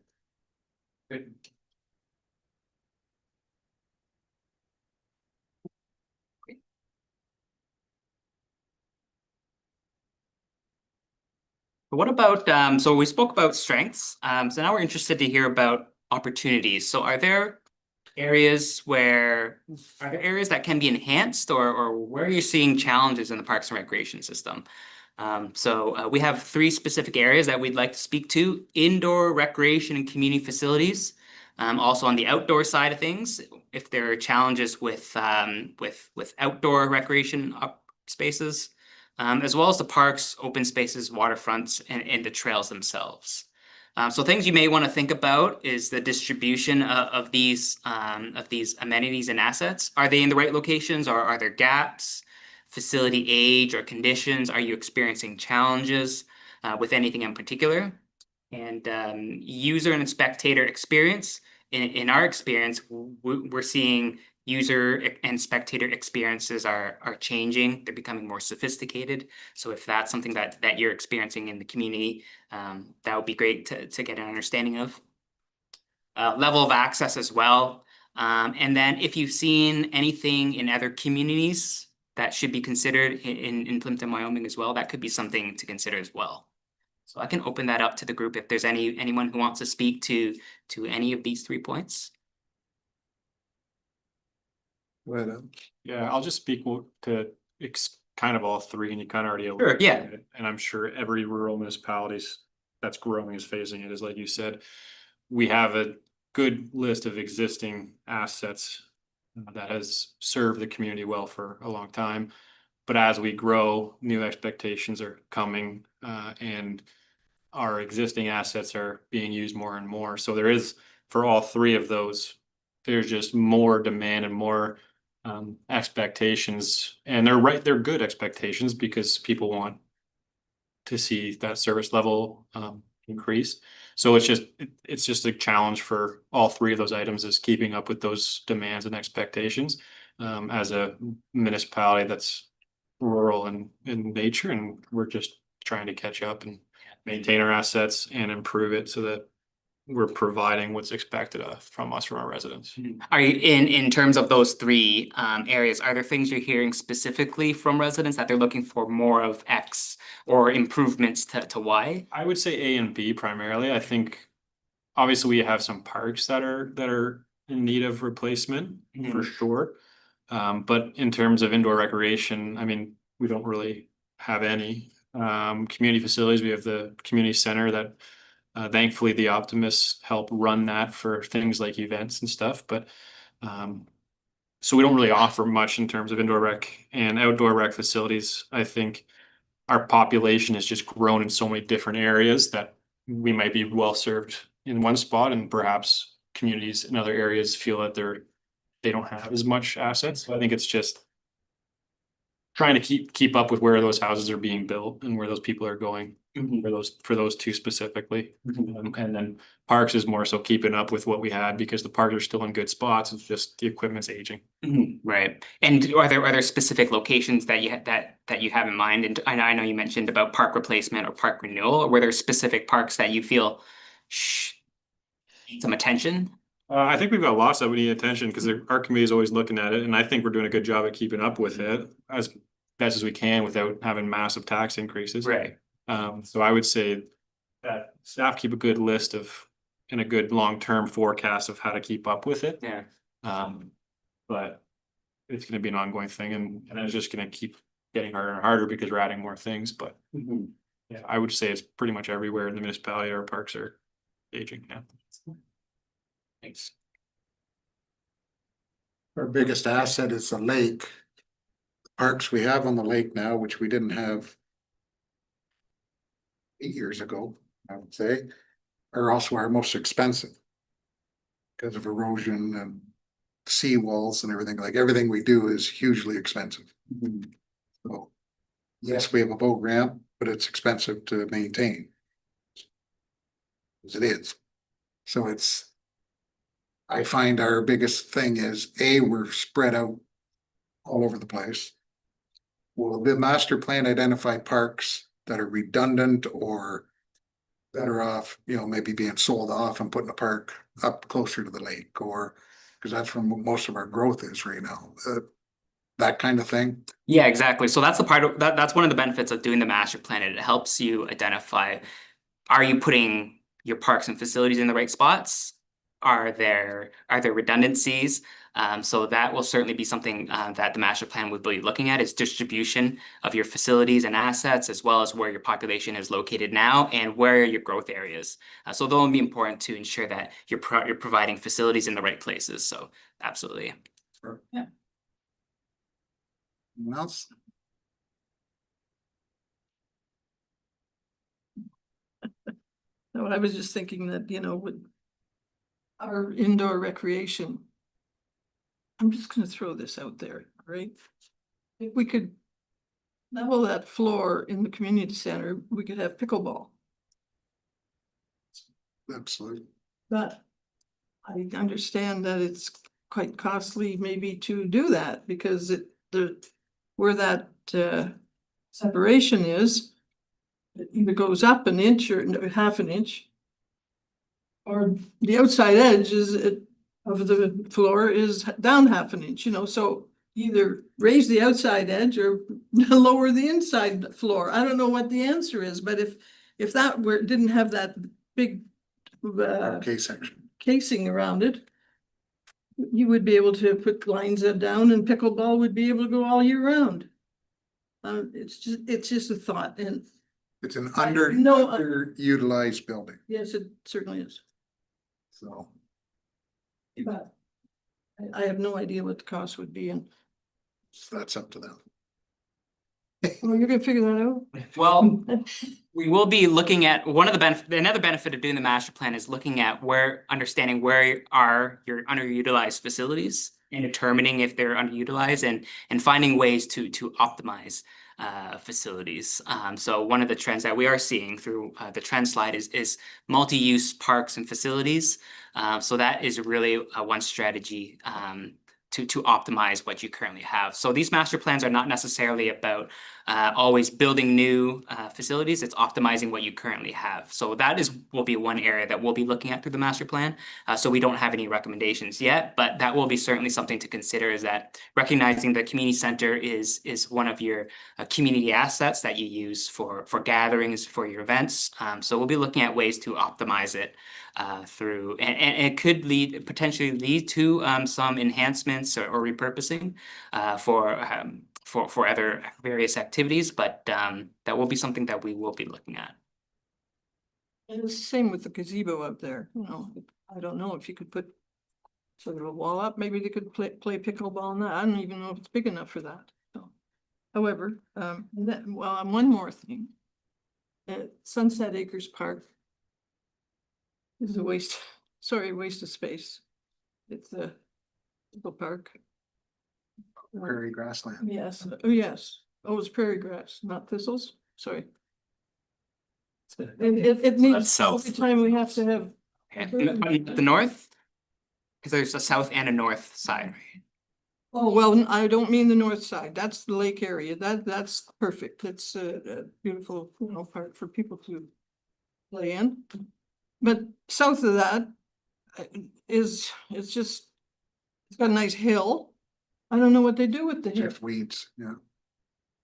what about, so we spoke about strengths, so now we're interested to hear about opportunities. So are there areas that can be enhanced or where are you seeing challenges in the Parks and Recreation system? So we have 3 specific areas that we'd like to speak to: indoor recreation and community facilities. Also on the outdoor side of things, if there are challenges with outdoor recreation spaces, as well as the parks, open spaces, waterfronts, and the trails themselves. So things you may want to think about is the distribution of these amenities and assets. Are they in the right locations, or are there gaps? Facility age or conditions? Are you experiencing challenges with anything in particular? And user and spectator experience. In our experience, we're seeing user and spectator experiences are changing. They're becoming more sophisticated. So if that's something that you're experiencing in the community, that would be great to get an understanding of. Level of access as well. And then if you've seen anything in other communities that should be considered in Plympton-Wyoming as well, that could be something to consider as well. So I can open that up to the group if there's anyone who wants to speak to any of these 3 points. Yeah, I'll just speak to kind of all 3, and you kind of already. Sure, yeah. And I'm sure every rural municipalities that's growing is facing it, is like you said. We have a good list of existing assets that has served the community well for a long time. But as we grow, new expectations are coming, and our existing assets are being used more and more. So there is, for all 3 of those, there's just more demand and more expectations. And they're good expectations because people want to see that service level increase. So it's just a challenge for all 3 of those items, is keeping up with those demands and expectations as a municipality that's rural in nature, and we're just trying to catch up and maintain our assets and improve it so that we're providing what's expected from us, from our residents. Are you in terms of those 3 areas, are there things you're hearing specifically from residents that they're looking for more of X or improvements to Y? I would say A and B primarily. I think obviously we have some parks that are in need of replacement for sure. But in terms of indoor recreation, I mean, we don't really have any. Community facilities, we have the community center that thankfully the Optimists help run that for things like events and stuff, but so we don't really offer much in terms of indoor rec and outdoor rec facilities. I think our population has just grown in so many different areas that we might be well served in one spot, and perhaps communities in other areas feel that they don't have as much assets. So I think it's just trying to keep up with where those houses are being built and where those people are going. for those two specifically. And then parks is more so keeping up with what we had because the parks are still in good spots. It's just the equipment's aging. Right. And are there specific locations that you have in mind? And I know you mentioned about park replacement or park renewal, or were there specific parks that you feel need some attention? I think we've got lots that we need attention because our committee is always looking at it, and I think we're doing a good job at keeping up with it as best as we can without having massive tax increases. Right. So I would say that staff keep a good list of and a good long-term forecast of how to keep up with it. Yeah. But it's gonna be an ongoing thing and it's just gonna keep getting harder and harder because we're adding more things, but yeah, I would say it's pretty much everywhere in the municipality, our parks are aging now. Thanks. Our biggest asset is the lake. The parks we have on the lake now, which we didn't have 8 years ago, I would say, are also our most expensive because of erosion and seawalls and everything. Like everything we do is hugely expensive. So yes, we have a boat ramp, but it's expensive to maintain. As it is. So I find our biggest thing is we're spread out all over the place. Will the master plan identify parks that are redundant or better off, maybe being sold off and putting a park up closer to the lake, or because that's where most of our growth is right now, that kind of thing. Yeah, exactly. So that's the part of that's one of the benefits of doing the master plan. It helps you identify, are you putting your parks and facilities in the right spots? Are there redundancies? So that will certainly be something that the master plan would be looking at, is distribution of your facilities and assets, as well as where your population is located now and where are your growth areas. So they'll be important to ensure that you're providing facilities in the right places. So absolutely. Yeah. Anyone else? No, I was just thinking that, with our indoor recreation, I'm just gonna throw this out there, right? If we could level that floor in the community center, we could have pickleball. Absolutely. But I understand that it's quite costly maybe to do that because where that separation is, it either goes up an inch or half an inch. Or the outside edge of the floor is down half an inch, so either raise the outside edge or lower the inside floor. I don't know what the answer is, but if that didn't have that big casing around it, you would be able to put lines down and pickleball would be able to go all year round. It's just a thought, and it's an underutilized building. Yes, it certainly is. So. But I have no idea what the cost would be, and That's up to them. well, you're gonna figure that out. Well, we will be looking at another benefit of doing the master plan is looking at understanding where are your underutilized facilities and determining if they're underutilized and finding ways to optimize facilities. So one of the trends that we are seeing through the trend slide is multi-use parks and facilities. So that is really one strategy to optimize what you currently have. So these master plans are not necessarily about always building new facilities. It's optimizing what you currently have. So that will be one area that we'll be looking at through the master plan. So we don't have any recommendations yet, but that will be certainly something to consider, is that recognizing the community center is one of your community assets that you use for gatherings, for your events. So we'll be looking at ways to optimize it through, and it could potentially lead to some enhancements or repurposing for other various activities, but that will be something that we will be looking at. And it's the same with the gazebo out there, I don't know if you could put sort of a wall up, maybe they could play pickleball in that. I don't even know if it's big enough for that. So, however, one more thing. Sunset Acres Park is a waste of space. It's a park. Prairie grassland. Yes, oh yes, it's prairie grass, not thistles, sorry. It needs, south. every time we have to have. Okay. And the north? Cause there's a south and a north side, right? Oh, well, I don't mean the north side. That's the lake area. That's perfect. It's a beautiful, park for people to play in. But south of that it's got a nice hill. I don't know what they do with the hill. Just weeds, yeah.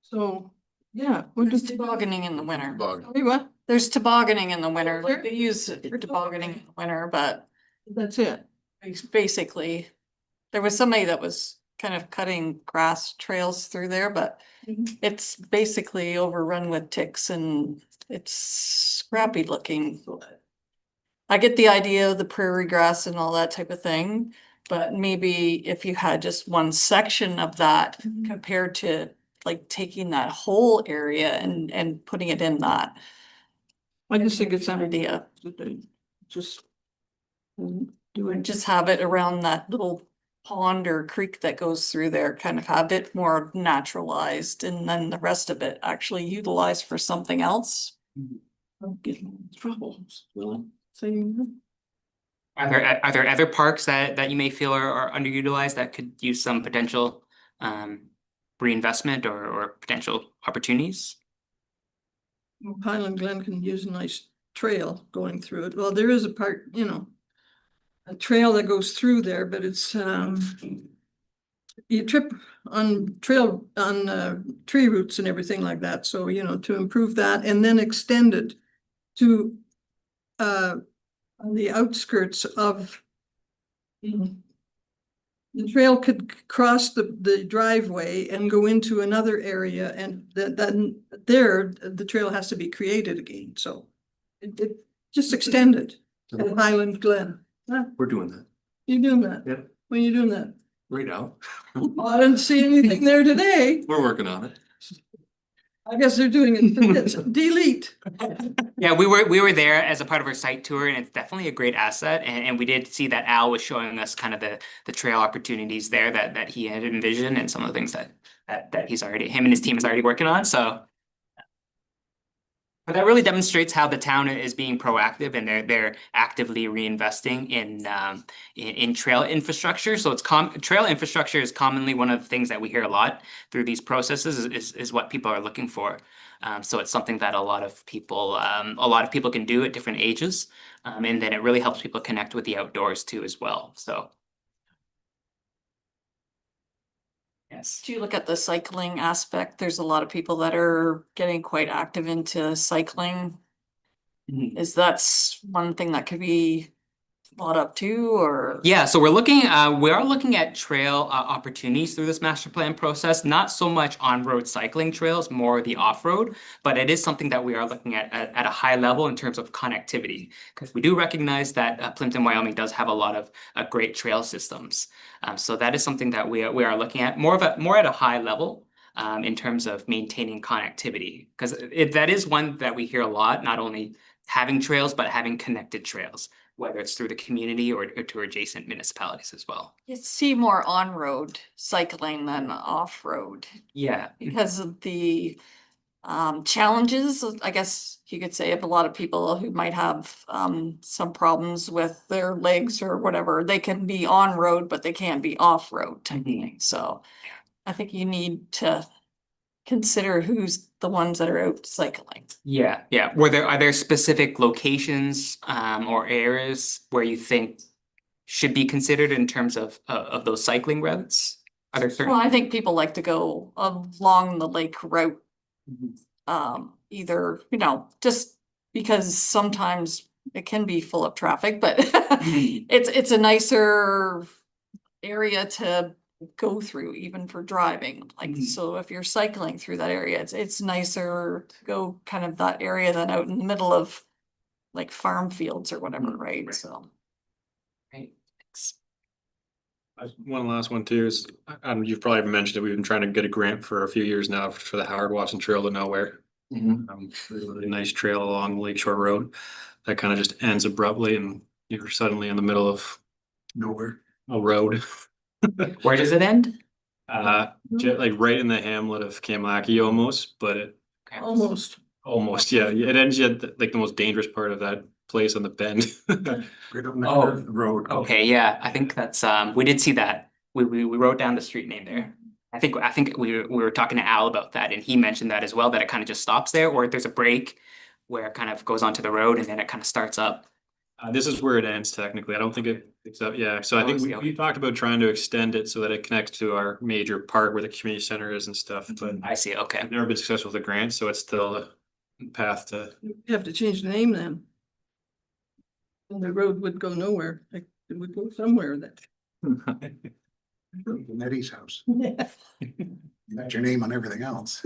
So, yeah. What There's does tobogganing in the winter. Bug. what? There's tobogganing in the winter, Sure. like they use it for tobogganing in the winter, but That's it. basically. There was somebody that was kind of cutting grass trails through there, but Mhm. it's basically overrun with ticks and it's scrappy looking. I get the idea of the prairie grass and all that type of thing, but maybe if you had just one section of that Mhm. compared to like taking that whole area and putting it in that. I just think it's an idea. Just. Do it, just have it around that little pond or creek that goes through there, kind of have it more naturalized and then the rest of it actually utilized for something else. I'm getting in trouble. Well, saying. Are there other parks that you may feel are underutilized that could use some potential reinvestment or potential opportunities? Highland Glen can use a nice trail going through it. Well, there is a part, a trail that goes through there, but it's, you trip on tree roots and everything like that. So, to improve that and then extend it to, on the outskirts of. The trail could cross the driveway and go into another area and then there, the trail has to be created again, so. It just extended at Highland Glen. Huh? We're doing that You doing that? Yep. When you doing that? right now. Oh, I didn't see anything there today. We're working on it. I guess they're doing it. It's delete. Yeah, we were there as a part of our site tour and it's definitely a great asset. And we did see that Al was showing us kind of the trail opportunities there that he had envisioned and some of the things that him and his team is already working on, so. But that really demonstrates how the town is being proactive and they're actively reinvesting in trail infrastructure. So trail infrastructure is commonly one of the things that we hear a lot through these processes is what people are looking for. So it's something that a lot of people can do at different ages. And then it really helps people connect with the outdoors too as well, so. Yes. Do you look at the cycling aspect? There's a lot of people that are getting quite active into cycling. Mhm. Is that one thing that could be thought up too, or? Yeah, so we are looking at trail opportunities through this master plan process, not so much on-road cycling trails, more the off-road, but it is something that we are looking at a high level in terms of connectivity. Because we do recognize that Plympton-Wyoming does have a lot of great trail systems. So that is something that we are looking at more at a high level in terms of maintaining connectivity. Because that is one that we hear a lot, not only having trails, but having connected trails, whether it's through the community or to adjacent municipalities as well. You see more on-road cycling than off-road Yeah. because of the challenges, I guess you could say, of a lot of people who might have some problems with their legs or whatever. They can be on-road, but they can't be off-road type of thing. So I think you need to consider who's the ones that are out cycling. Yeah. Are there specific locations or areas where you think should be considered in terms of those cycling routes? Are there certain? Well, I think people like to go along the lake route. Either, just because sometimes it can be full of traffic, but it's a nicer area to go through even for driving. Like, so if you're cycling through that area, it's nicer to go kind of that area than out in the middle of like farm fields or whatever, right? So. Right. Thanks. One last one too is, you've probably mentioned it, we've been trying to get a grant for a few years now for the Howard Watson Trail to Nowhere. Really nice trail along Lakeshore Road that kind of just ends abruptly and you're suddenly in the middle of nowhere, a road. Where does it end? Like right in the hamlet of Kamlaki almost, but it Almost. Almost, yeah. It ends at like the most dangerous part of that place on the bend. Right on the Oh. curved road. Okay, yeah, I think that's, we did see that. We wrote down the street name there. I think we were talking to Al about that and he mentioned that as well, that it kind of just stops there or there's a break where it kind of goes onto the road and then it kind of starts up. This is where it ends technically. I don't think it picks up, yeah. So I Oh, I think see, we talked about trying to extend it so that it connects to our major part where the community center is and stuff, but I see, okay. I've never been successful with the grant, so it's still a path to. You have to change the name then. And the road would go nowhere, like, it would go somewhere that. Nettie's house. You got your name on everything else.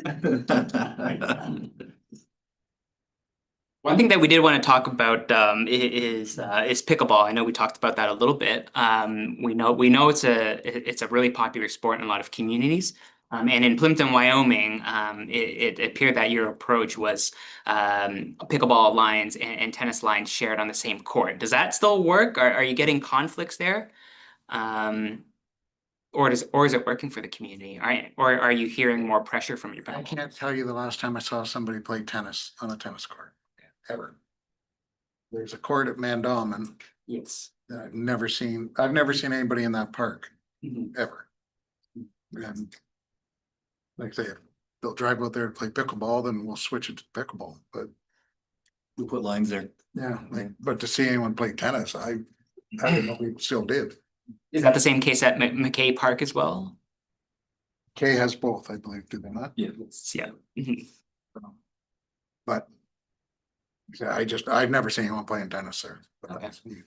One thing that we did want to talk about is pickleball. I know we talked about that a little bit. We know it's a really popular sport in a lot of communities. And in Plympton-Wyoming, it appeared that your approach was pickleball lines and tennis lines shared on the same court. Does that still work? Are you getting conflicts there? Or is it working for the community? Or are you hearing more pressure from your I pickleball? can't tell you the last time I saw somebody play tennis on a tennis court, ever. There's a court at Mandamin Yes. that I've never seen anybody in that park, Mhm. ever. And like I say, if they'll drive out there to play pickleball, then we'll switch it to pickleball, but We put lines there. yeah, like, but to see anyone play tennis, I didn't know we still did. Is that the same case at McKay Park as well? Kay has both, I believe, do they not? Yeah. Yeah. Mhm. But yeah, I've never seen anyone playing tennis there. But Okay.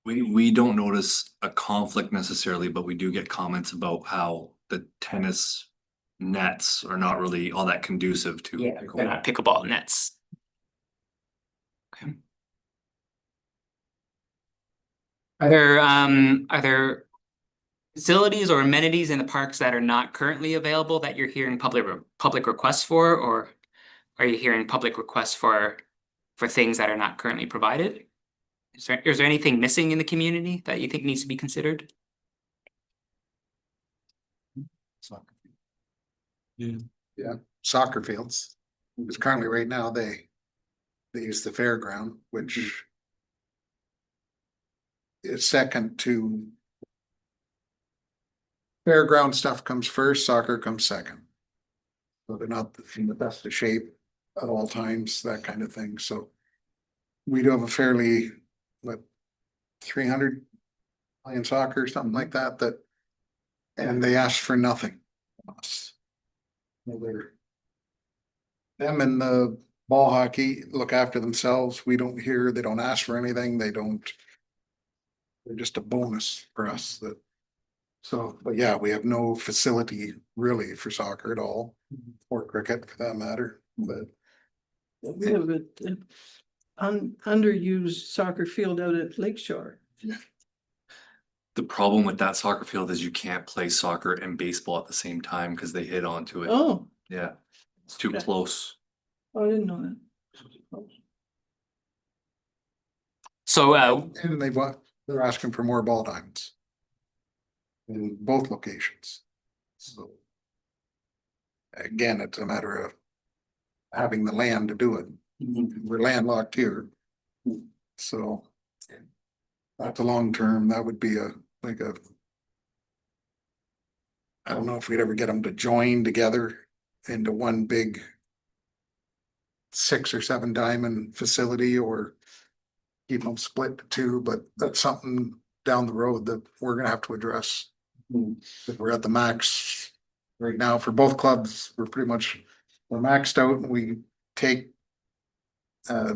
We don't notice a conflict necessarily, but we do get comments about how the tennis nets are not really all that conducive to. Yeah, they're not pickleball nets. Okay. Are there facilities or amenities in the parks that are not currently available that you're hearing public requests for, or are you hearing public requests for things that are not currently provided? Is there anything missing in the community that you think needs to be considered? Yeah, soccer fields. Because currently right now they use the fairground, which is second to fairground stuff comes first, soccer comes second. So they're not in the best of shape at all times, that kind of thing, so. We do have a fairly, what, 300 playing soccer, something like that, and they ask for nothing. from us. Well, them and the ball hockey look after themselves. We don't hear, they don't ask for anything. They're just a bonus for us that. So, but yeah, we have no facility really for soccer at all, or cricket for that matter, but. We have an underused soccer field out at Lake Shore. The problem with that soccer field is you can't play soccer and baseball at the same time because they hit onto it. Oh, Yeah, it's too Okay. close. I didn't know that. So And they're asking for more ball diamonds. In both locations. So. Again, it's a matter of. Having the land to do it. We're landlocked here. So. That's a long term, that would be like a. I don't know if we'd ever get them to join together into one big. 6 or 7 diamond facility or. Keep them split to 2, but that's something down the road that we're gonna have to address. If we're at the max right now for both clubs, we're maxed out and we take.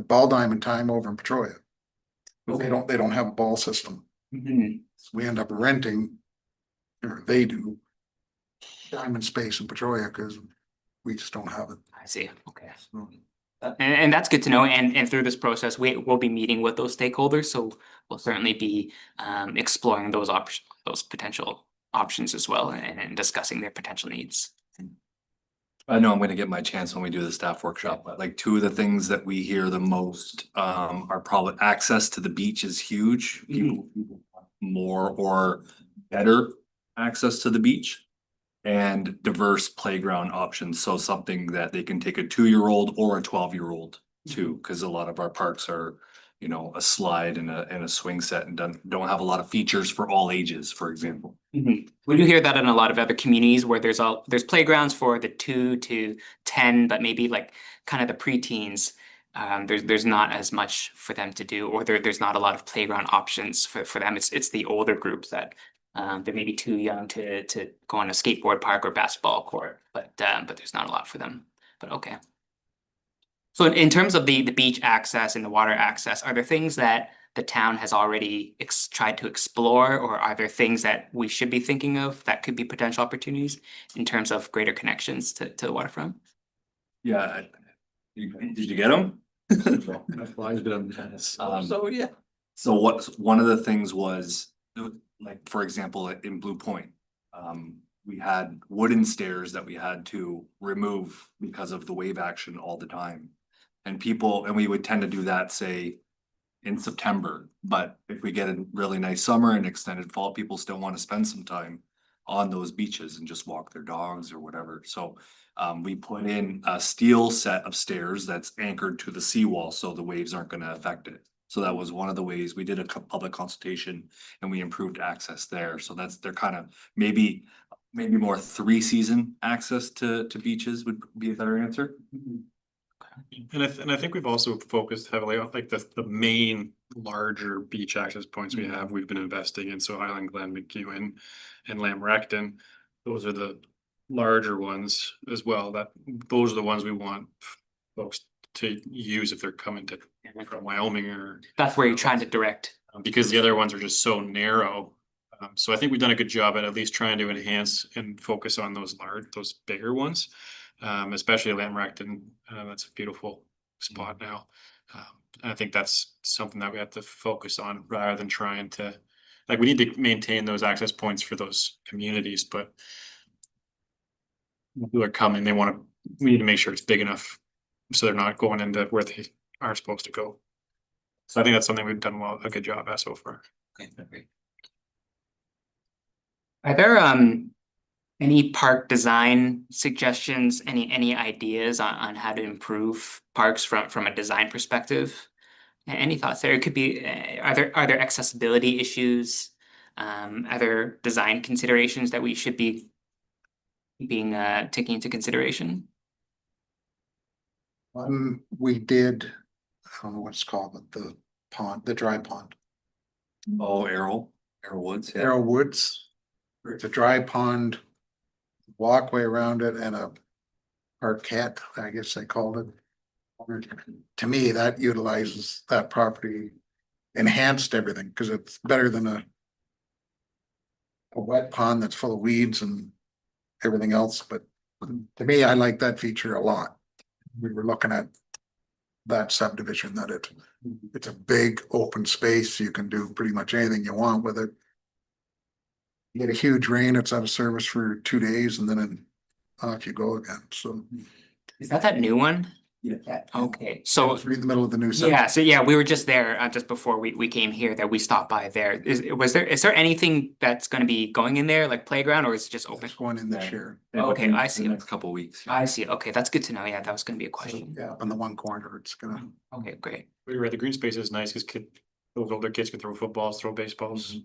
Ball diamond time over in Petrolia. They don't have a ball system. mhm. So we end up renting. Or they do. Diamond space in Petrolia because we just don't have it. I see, okay. So, And that's good to know, and through this process, we'll be meeting with those stakeholders, so we'll certainly be exploring those potential options as well and discussing their potential needs. I know I'm gonna get my chance when we do the staff workshop, but like 2 of the things that we hear the most are probably access to the beach is huge. People want more or better access to the beach. and diverse playground options. So something that they can take a 2-year-old or a 12-year-old to, because a lot of our parks are, you know, a slide and a swing set and don't have a lot of features for all ages, for example. We do hear that in a lot of other communities where there's playgrounds for the 2 to 10, but maybe like kind of the preteens. There's not as much for them to do, or there's not a lot of playground options for them. It's the older groups that they're maybe too young to go on a skateboard park or basketball court, but there's not a lot for them. But okay. So in terms of the beach access and the water access, are there things that the town has already tried to explore, or are there things that we should be thinking of that could be potential opportunities in terms of greater connections to the waterfront? Yeah. Did you get them? So, yeah. So one of the things was, like, for example, in Blue Point, we had wooden stairs that we had to remove because of the wave action all the time. And we would tend to do that, say, in September, but if we get a really nice summer and extended fall, people still want to spend some time on those beaches and just walk their dogs or whatever. So we put in a steel set of stairs that's anchored to the seawall, so the waves aren't going to affect it. So that was one of the ways we did a public consultation and we improved access there. So they're kind of maybe more 3-season access to beaches would be a better answer. And I think we've also focused heavily on like the main larger beach access points we've been investing in. So Highland Glen, McEwen, and Lamrecton. Those are the larger ones as well. Those are the ones we want folks to use if they're coming from Wyoming or. That's where you're trying to direct. Because the other ones are just so narrow. So I think we've done a good job at least trying to enhance and focus on those bigger ones. Especially Lamrecton, that's a beautiful spot now. I think that's something that we have to focus on rather than trying to, like, we need to maintain those access points for those communities, but who are coming, we need to make sure it's big enough so they're not going into where they are supposed to go. So I think that's something we've done a good job at so far. Okay, great. Are there any park design suggestions, any ideas on how to improve parks from a design perspective? Any thoughts there? It could be, are there accessibility issues? Are there design considerations that we should be taking into consideration? We did, I don't know what it's called, but the dry pond, Oh, Errol Woods. Yeah. Arrow Woods. It's a dry pond, walkway around it and a parquet, I guess they called it. To me, that utilizes that property, enhanced everything, because it's better than a wet pond that's full of weeds and everything else. But to me, I like that feature a lot. We were looking at that subdivision, that it's a big open space. You can do pretty much anything you want with it. You get a huge rain, it's out of service for 2 days and then off you go again. So Is that new one? Yeah. Okay, so it's right in the middle of the new section. yeah, we were just there just before we came here, that we stopped by there. Is there anything that's going to be going in there, like playground, or is it just open? It's going in this year. Okay, I see. The next couple of weeks. I see. Okay, that's good to know. Yeah, that was going to be a So, question. yeah, on the one corner, it's gonna. Okay, great. We were at the green space is nice because those older kids can throw footballs, throw baseballs,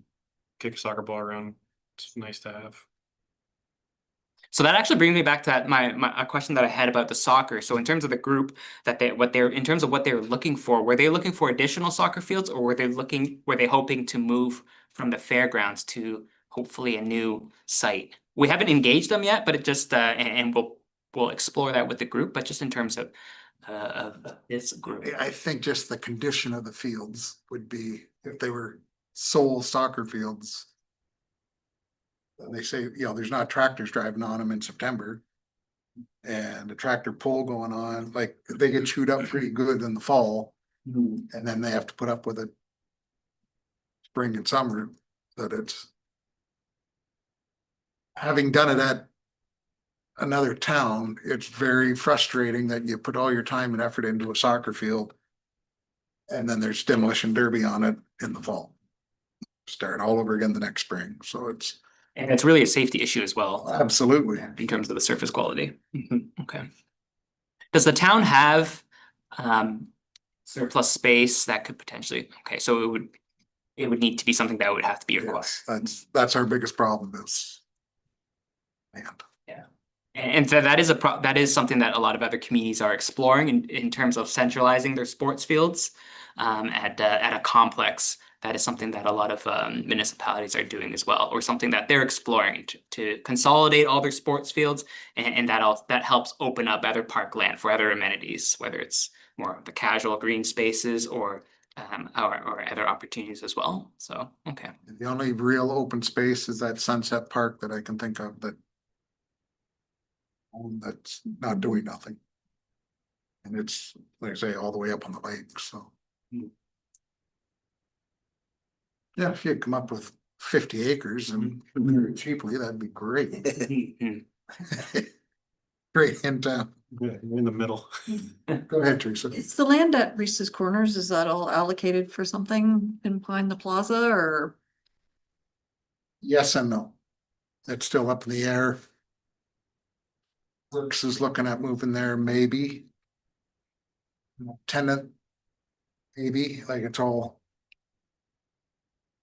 kick a soccer ball around. It's nice to have. So that actually brings me back to a question that I had about the soccer. So in terms of the group in terms of what they're looking for, were they looking for additional soccer fields, or were they hoping to move from the fairgrounds to hopefully a new site? We haven't engaged them yet, but it just and we'll explore that with the group, but just in terms of this group. I think just the condition of the fields would be, if they were sole soccer fields. They say, there's not tractors driving on them in September. And a tractor pull going on, like they get chewed up pretty good in the fall. And then they have to put up with it spring and summer, that it's. Having done it at another town, it's very frustrating that you put all your time and effort into a soccer field. And then there's demolition derby on it in the fall. Start all over again the next spring, so it's. And it's really a safety issue as well. Absolutely. In terms of the surface quality. Okay. Does the town have surplus space that could potentially, okay, so it would need to be something that would have to be required. Yes, that's our biggest problem is. Man. And so that is that is something that a lot of other communities are exploring in terms of centralizing their sports fields at a complex. That is something that a lot of municipalities are doing as well, or something that they're exploring to consolidate all their sports fields, and that helps open up other parkland for other amenities, whether it's more of the casual green spaces or other opportunities as well. So, okay. The only real open space is that Sunset Park that I can think of that's not doing nothing. And it's, like I say, all the way up on the lake, so. Yeah, if you come up with 50 acres and very cheaply, that'd be great. Great in town. Yeah, you're in the middle. Go ahead, Teresa. Is the land at Reese's Corners, is that all allocated for something in behind the plaza or? Yes and no. It's still up in the air. Works is looking at moving there, maybe. Tenant, maybe, like it's all.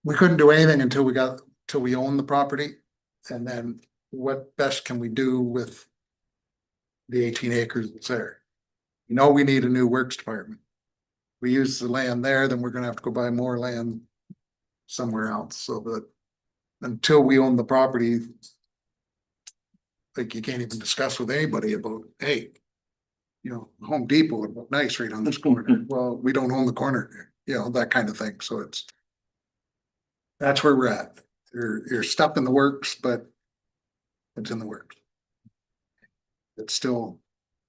We couldn't do anything until we own the property. And then what best can we do with the 18 acres that's there? You know, we need a new works department. We use the land there, then we're gonna have to go buy more land somewhere else, so that until we own the property, like you can't even discuss with anybody about, hey, you know, Home Depot would look nice right on this corner. Well, we don't own the corner, you know, that kind of thing. So that's where we're at. You're stuck in the works, but it's in the works. It's still,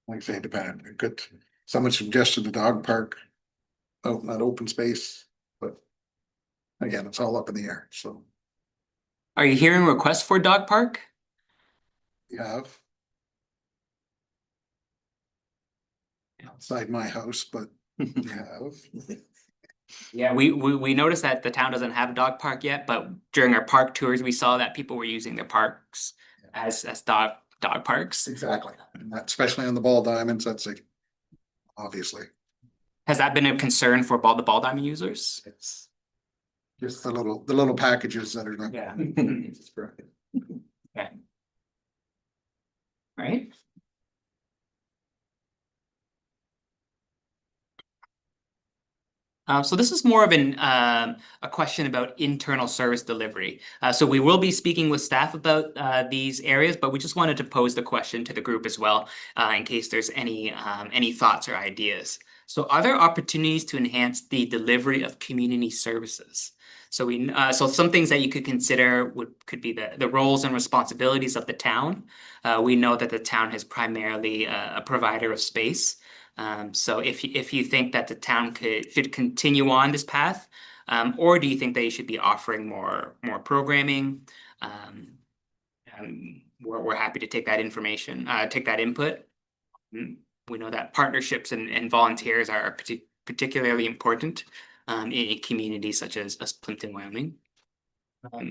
like I say, dependent. It could, someone suggested the dog park out in that open space, but again, it's all up in the air, so Are you hearing requests for dog park? we have. Outside my house, but we have. Yeah, we noticed that the town doesn't have a dog park yet, but during our park tours, we saw that people were using their parks as dog parks. Exactly, and that, especially on the ball diamonds, that's like, obviously, Has that been a concern for the ball diamond users? it's. Just the little packages that are not. Yeah. Okay. Right. So this is more of a question about internal service delivery. So we will be speaking with staff about these areas, but we just wanted to pose the question to the group as well, in case there's any thoughts or ideas. So are there opportunities to enhance the delivery of community services? So so some things that you could consider could be the roles and responsibilities of the town. We know that the town is primarily a provider of space. So if you think that the town should continue on this path, or do you think they should be offering more programming? We're happy to take that information, take that input. We know that partnerships and volunteers are particularly important in communities such as Plympton-Wyoming.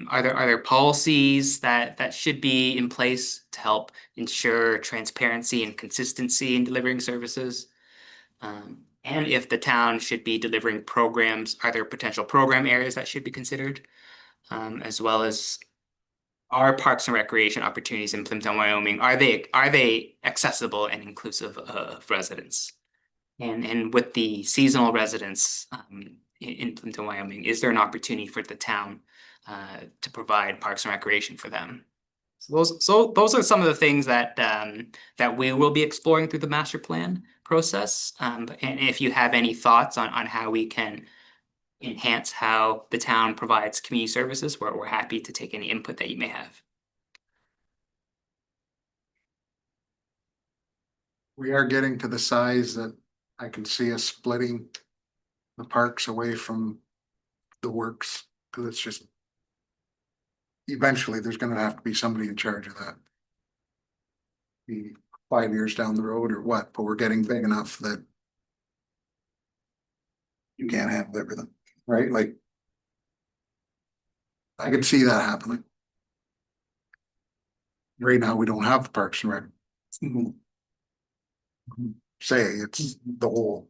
Are there policies that should be in place to help ensure transparency and consistency in delivering services? And if the town should be delivering programs, are there potential program areas that should be considered? As well as our parks and recreation opportunities in Plympton-Wyoming, are they accessible and inclusive of residents? And with the seasonal residents in Plympton-Wyoming, is there an opportunity for the town to provide parks and recreation for them? So those are some of the things that we will be exploring through the master plan process. And if you have any thoughts on how we can enhance how the town provides community services, we're happy to take any input that you may have. We are getting to the size that I can see us splitting the parks away from the works, because it's just. Eventually, there's gonna have to be somebody in charge of that. Be 5 years down the road or what, but we're getting big enough that. You can't handle everything, right? Like. I could see that happening. Right now, we don't have the Parks and Rec. Say it's the whole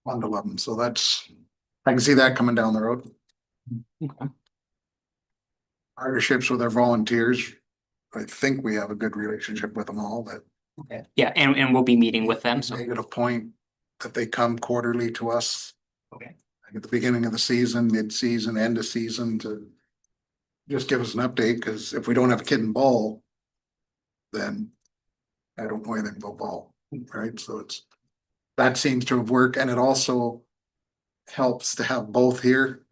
bundle of them, so that's, I can see that coming down the road. Okay. Partnerships with our volunteers, I think we have a good relationship with them all, that Okay. Yeah, and we'll be meeting with them, so. make it a point that they come quarterly to us. Okay. Like at the beginning of the season, mid-season, end of season, to just give us an update, because if we don't have a kid in ball, then I don't know anything about ball, right? So it's, that seems to have worked, and it also helps to have both here.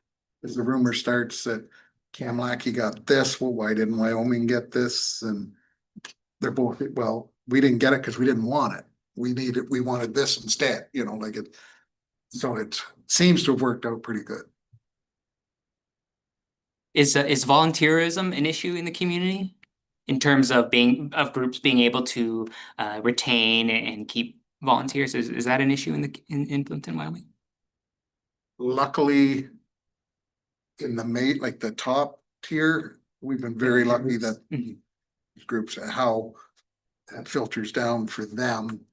As the rumor starts that Kamlaki got this, well, why didn't Wyoming get this? And they're both, well, we didn't get it because we didn't want it. We wanted this instead, you know, like it. So it seems to have worked out pretty good. Is volunteerism an issue in the community? In terms of groups being able to retain and keep volunteers, is that an issue in Plympton-Wyoming? Luckily, in the like the top tier, we've been very lucky that Mhm. groups, how that filters down for them.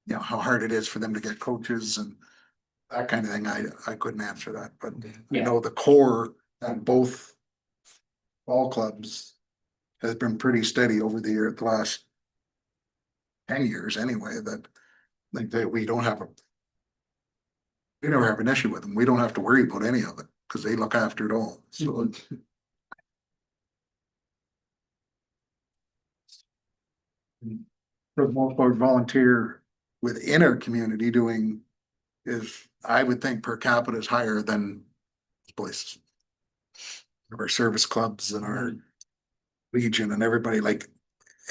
You know, how hard it is for them to get coaches and that kind of thing. I couldn't answer that, but I Yeah. know the core at both ball clubs has been pretty steady over the last 10 years anyway, that like we don't have we never have an issue with them. We don't have to worry about any of it because they look after it all. So it's, for the most part, volunteer within our community doing is, I would think per capita is higher than places. Our service clubs and our Legion and everybody, like,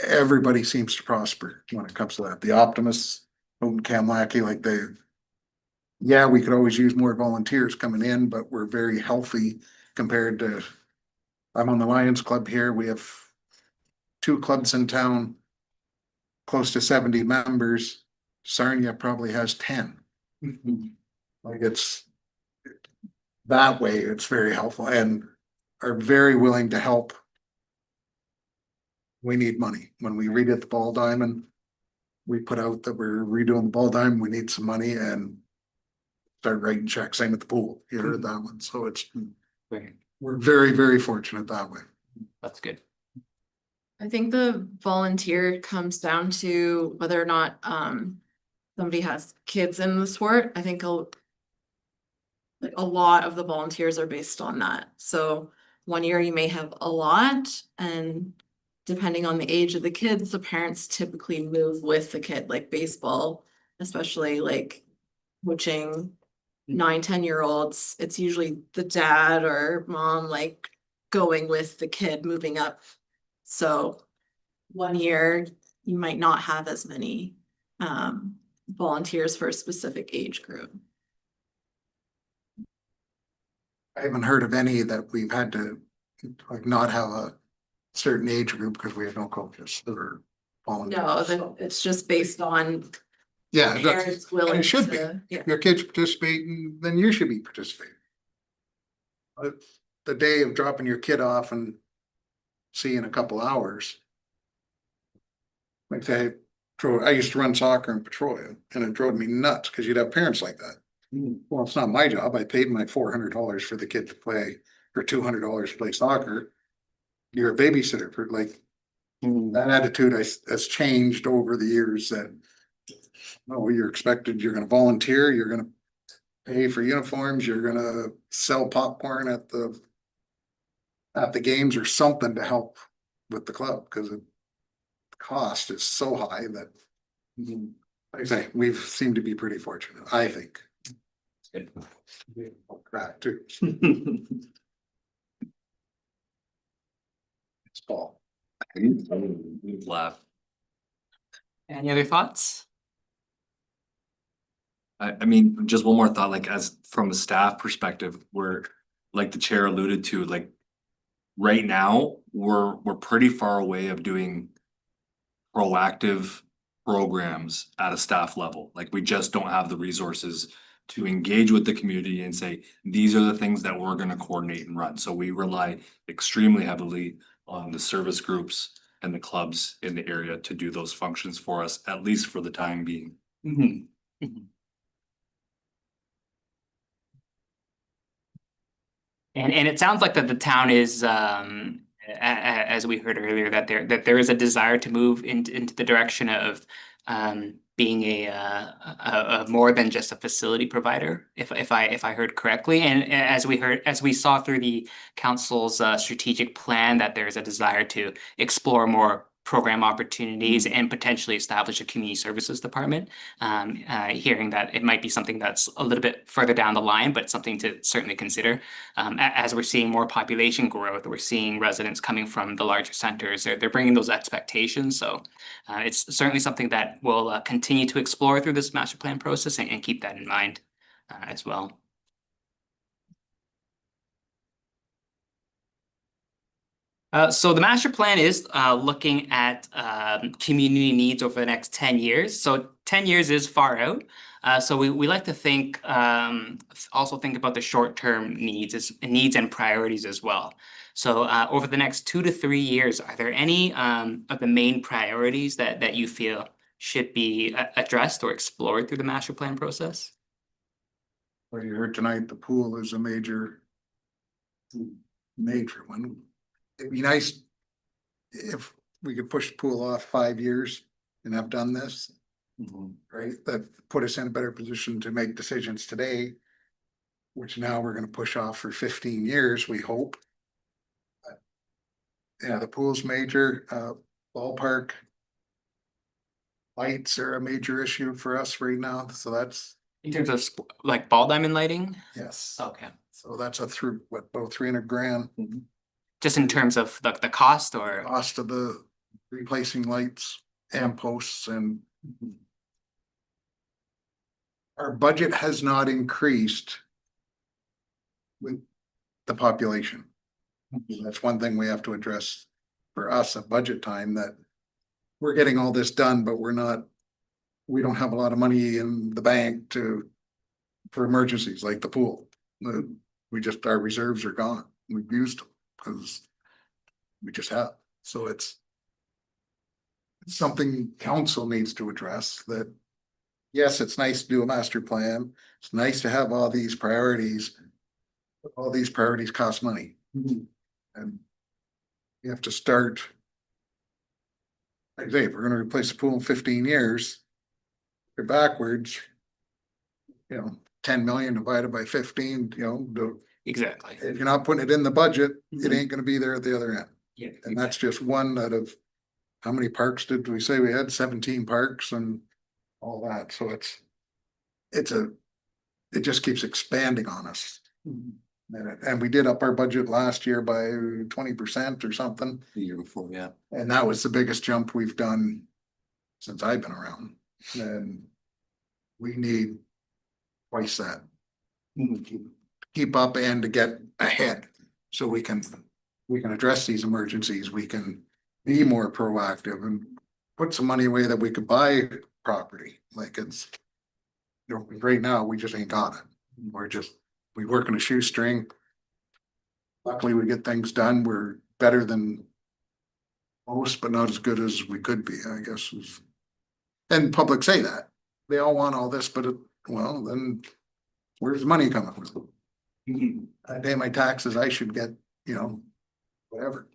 everybody seems to prosper when it comes to that. The Optimists, out in Kamlaki, like yeah, we could always use more volunteers coming in, but we're very healthy compared to, I'm on the Lions Club here. We have 2 clubs in town, close to 70 members. Sarnia probably has 10. Like it's that way, it's very helpful and are very willing to help. We need money. When we redid the ball diamond, we put out that we're redoing the ball diamond, we need some money, and start writing checks. Same at the pool, you heard that one. So it's, we're very, very fortunate that way. That's good. I think the volunteer comes down to whether or not somebody has kids in the sport. I think like a lot of the volunteers are based on that. So one year you may have a lot, and depending on the age of the kids, the parents typically move with the kid, like baseball, especially like coaching 9-10-year-olds. It's usually the dad or mom like going with the kid moving up. So one year you might not have as many volunteers for a specific age group. I haven't heard of any that we've had to like not have a certain age group because we have no coaches or volunteers. No, it's just based on Yeah, that's, parents willing it should be. to, yeah. If your kids participating, then you should be participating. The day of dropping your kid off and see you in a couple hours. Like I used to run soccer in Petrolia, and it drove me nuts because you'd have parents like that. Well, it's not my job. I paid my $400 for the kid to play, or $200 to play soccer. You're a babysitter for like, that attitude has changed over the years that, no, you're expected, you're gonna volunteer, you're gonna pay for uniforms, you're gonna sell popcorn at the games or something to help with the club, because the cost is so high that, like I say, we've seemed to be pretty fortunate, I think. Good. Crap too. It's Paul. Laugh. Any other thoughts? I mean, just one more thought, like as from a staff perspective, we're, like the chair alluded to, like right now, we're pretty far away of doing proactive programs at a staff level. Like we just don't have the resources to engage with the community and say, these are the things that we're gonna coordinate and run. So we rely extremely heavily on the service groups and the clubs in the area to do those functions for us, at least for the time being. Mhm. Mhm. And it sounds like that the town is, as we heard earlier, that there is a desire to move into the direction of being a more than just a facility provider, if I heard correctly. And as we saw through the council's strategic plan, that there's a desire to explore more program opportunities and potentially establish a community services department. Hearing that it might be something that's a little bit further down the line, but something to certainly consider. As we're seeing more population growth, we're seeing residents coming from the larger centers. They're bringing those expectations. So it's certainly something that we'll continue to explore through this master plan process and keep that in mind as well. So the master plan is looking at community needs over the next 10 years. So 10 years is far out. So we like to think also think about the short-term needs and priorities as well. So over the next 2 to 3 years, are there any of the main priorities that you feel should be addressed or explored through the master plan process? Well, you heard tonight, the pool is a major one. It'd be nice if we could push the pool off 5 years and have done this. Right, that put us in a better position to make decisions today, which now we're gonna push off for 15 years, we hope. Yeah, the pool's major, ballpark. Lights are a major issue for us right now, so that's, In terms of like ball diamond lighting? yes, Okay. so that's about 300 grand. Just in terms of the cost or? Cost of the replacing lights and posts, and our budget has not increased with the population. That's one thing we have to address for us at budget time, that we're getting all this done, but we don't have a lot of money in the bank for emergencies like the pool. Our reserves are gone. We've used them because we just have. So it's something council needs to address, that yes, it's nice to do a master plan. It's nice to have all these priorities. But all these priorities cost money. And you have to start. Like I say, if we're gonna replace the pool in 15 years, you're backwards. 10 million divided by 15, Exactly. if you're not putting it in the budget, it ain't gonna be there at the other end. Yeah. And that's just one out of, how many parks did we say we had? 17 parks and all that, so it just keeps expanding on us. And we did up our budget last year by 20% or something, The year before, yeah. and that was the biggest jump we've done since I've been around. And we need twice that. Keep up and to get ahead, so we can address these emergencies, we can be more proactive and put some money away that we could buy property, like it's. Right now, we just ain't got it. We work on a shoestring. Luckily, we get things done. We're better than most, but not as good as we could be, I guess. And public say that. They all want all this, but then where's the money coming from? I pay my taxes, I should get, whatever.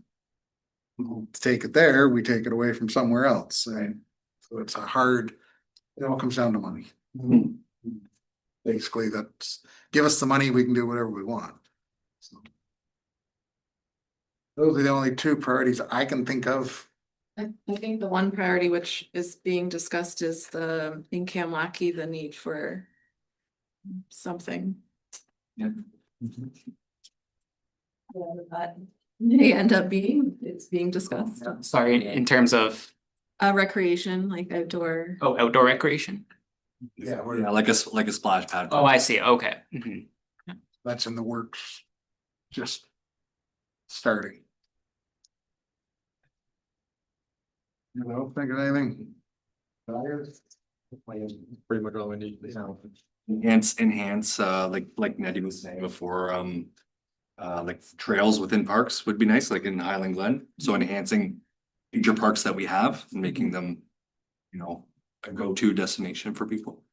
To take it there, we take it away from somewhere else. And so it all comes down to money. Basically, give us the money, we can do whatever we want. So, those are the only two priorities I can think of. I think the one priority which is being discussed is in Kamlaki, the need for something. Yep. Whatever that may end up being, it's being discussed. Sorry, in terms of Recreation, like outdoor. outdoor recreation? Yeah, Yeah, like a splash pad. Oh, I see. Okay. Mhm. that's in the works. Just starting. Think of anything? Pretty much all we need. enhance, like Nettie was saying before, like trails within parks would be nice, like in Highland Glen. So enhancing future parks that we have, and making them, you know, a go-to destination for people.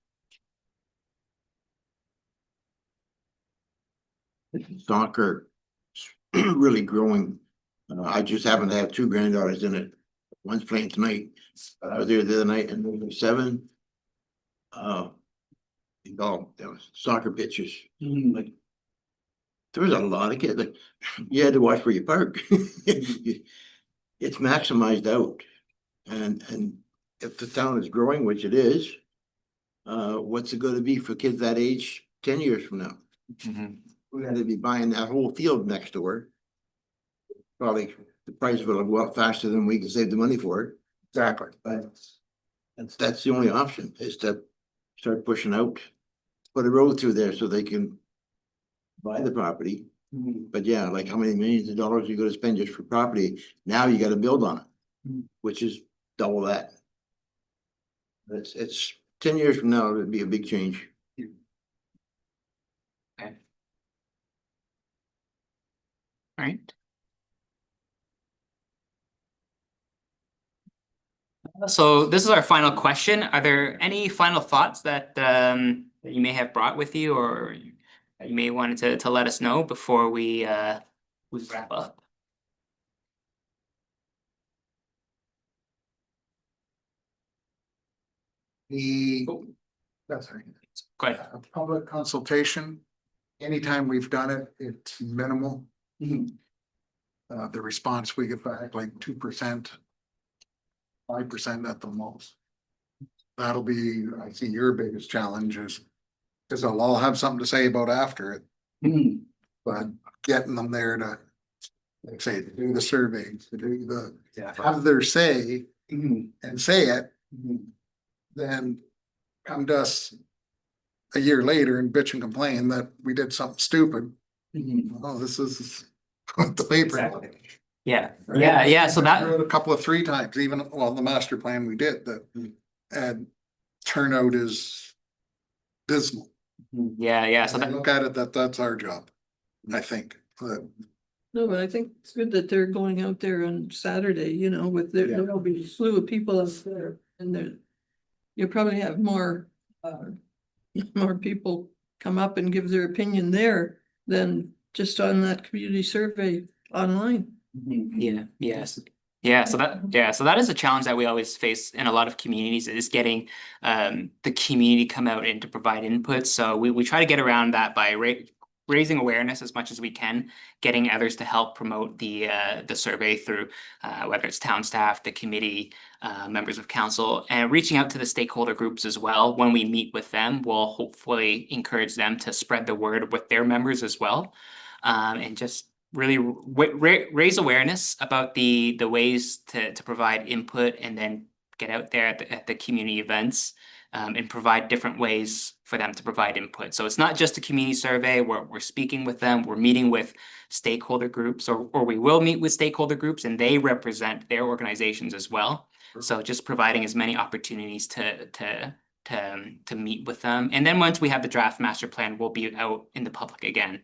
Soccer is really growing. I just happen to have two granddaughters in it. One's playing tonight, but I was there the other night and there were 7. There was soccer pitches, like. There was a lot of kids, like, you had to watch where you park. It's maximized out. And if the town is growing, which it is, what's it gonna be for kids that age 10 years from now? We're gonna be buying that whole field next door. Probably the price will go up faster than we can save the money for it. Exactly. But that's the only option, is to start pushing out, put a road through there so they can buy the property. But yeah, like how many millions of dollars you gonna spend just for property? Now you gotta build on it, which is double that. It's 10 years from now, it'd be a big change. Right. So this is our final question. Are there any final thoughts that that you may have brought with you, or that you may wanted to let us know before we wrap up? The, that's right. Go ahead. A public consultation, anytime we've done it, it's minimal. The response we get back like 2%, 5% at the most. That'll be, I see your biggest challenge is, because they'll all have something to say about after it. But getting them there to, like say, to do the surveys, to do the, have their say and say it, then come to us a year later and bitch and complain that we did something stupid. Oh, this is what the paper. Exactly. Yeah. So that. A couple of 3 times, even, well, the master plan we did that, and turnout is dismal. Yeah. So And I that. look at it that's our job, I think. But No, but I think it's good that they're going out there on Saturday, you know, with their, there'll be a slew of people out there and there. You'll probably have more, more people come up and give their opinion there than just on that community survey online. So that is a challenge that we always face in a lot of communities, is getting the community come out and to provide input. So we try to get around that by raising awareness as much as we can, getting others to help promote the survey through whether it's town staff, the committee, members of council, and reaching out to the stakeholder groups as well. When we meet with them, we'll hopefully encourage them to spread the word with their members as well, and just really raise awareness about the ways to provide input, and then get out there at the community events, and provide different ways for them to provide input. So it's not just a community survey. We're speaking with them, we're meeting with stakeholder groups, or we will meet with stakeholder groups, and they represent their organizations as well. So just providing as many opportunities to meet with them. And then once we have the draft master plan, we'll be out in the public again,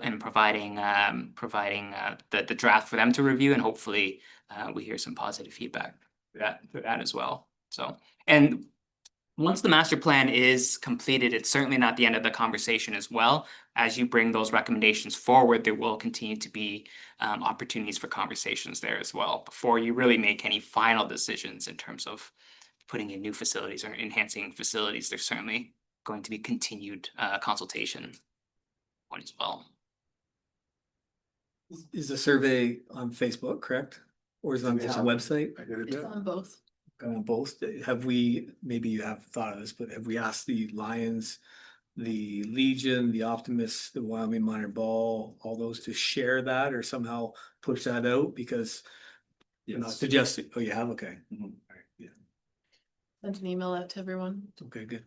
and providing the draft for them to review, and hopefully we hear some positive feedback for that as well. So, and once the master plan is completed, it's certainly not the end of the conversation as well. As you bring those recommendations forward, there will continue to be opportunities for conversations there as well, before you really make any final decisions in terms of putting in new facilities or enhancing facilities. There's certainly going to be continued consultation point as well. Is the survey on Facebook, correct? Or is it on just a website? I did it It's too. on both. On both, have we, maybe you have thought of this, but have we asked the Lions, the Legion, the Optimists, the Wyoming Minor Ball, all those to share that or somehow push that out? Because you're not suggesting, oh, you have, okay. Alright, yeah, Sent an email out to everyone. okay, good.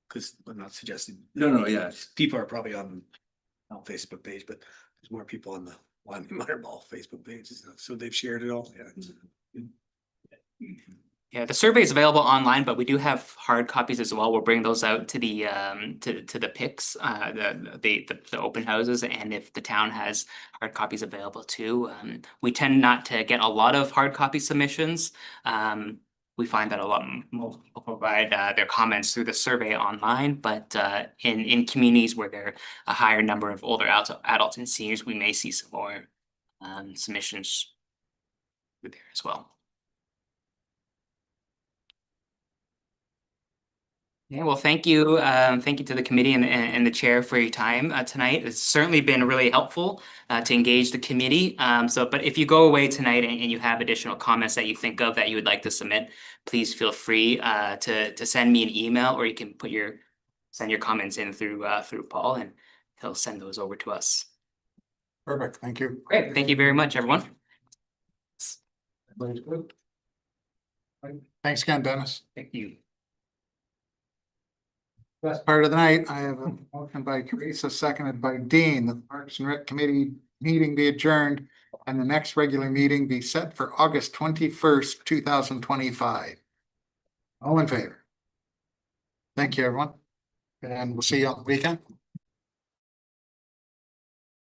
Cause I'm not suggesting. No, yeah. People are probably on Facebook page, but there's more people on the Wyoming Minor Ball Facebook page, so they've shared it all, yeah. Yeah, the survey is available online, but we do have hard copies as well. We'll bring those out to the to the PICs, the open houses, and if the town has hard copies available too. We tend not to get a lot of hard copy submissions. We find that a lot more people provide their comments through the survey online, but in communities where there are a higher number of older adults and seniors, we may see some more submissions through there as well. Yeah, well, thank you. Thank you to the committee and the chair for your time tonight. It's certainly been really helpful to engage the committee. But if you go away tonight and you have additional comments that you think of that you would like to submit, please feel free to send me an email, or you can send your comments in through Paul, and he'll send those over to us. Perfect, thank you. Great, thank you very much, everyone. Everybody's good? Thanks again, Dennis. Thank you. Best part of the night, I have a motion by Teresa, seconded by Dean, that the Parks and Rec Committee meeting be adjourned and the next regular meeting be set for August 21st, 2025. All in favor? Thank you, everyone. And we'll see you on the weekend.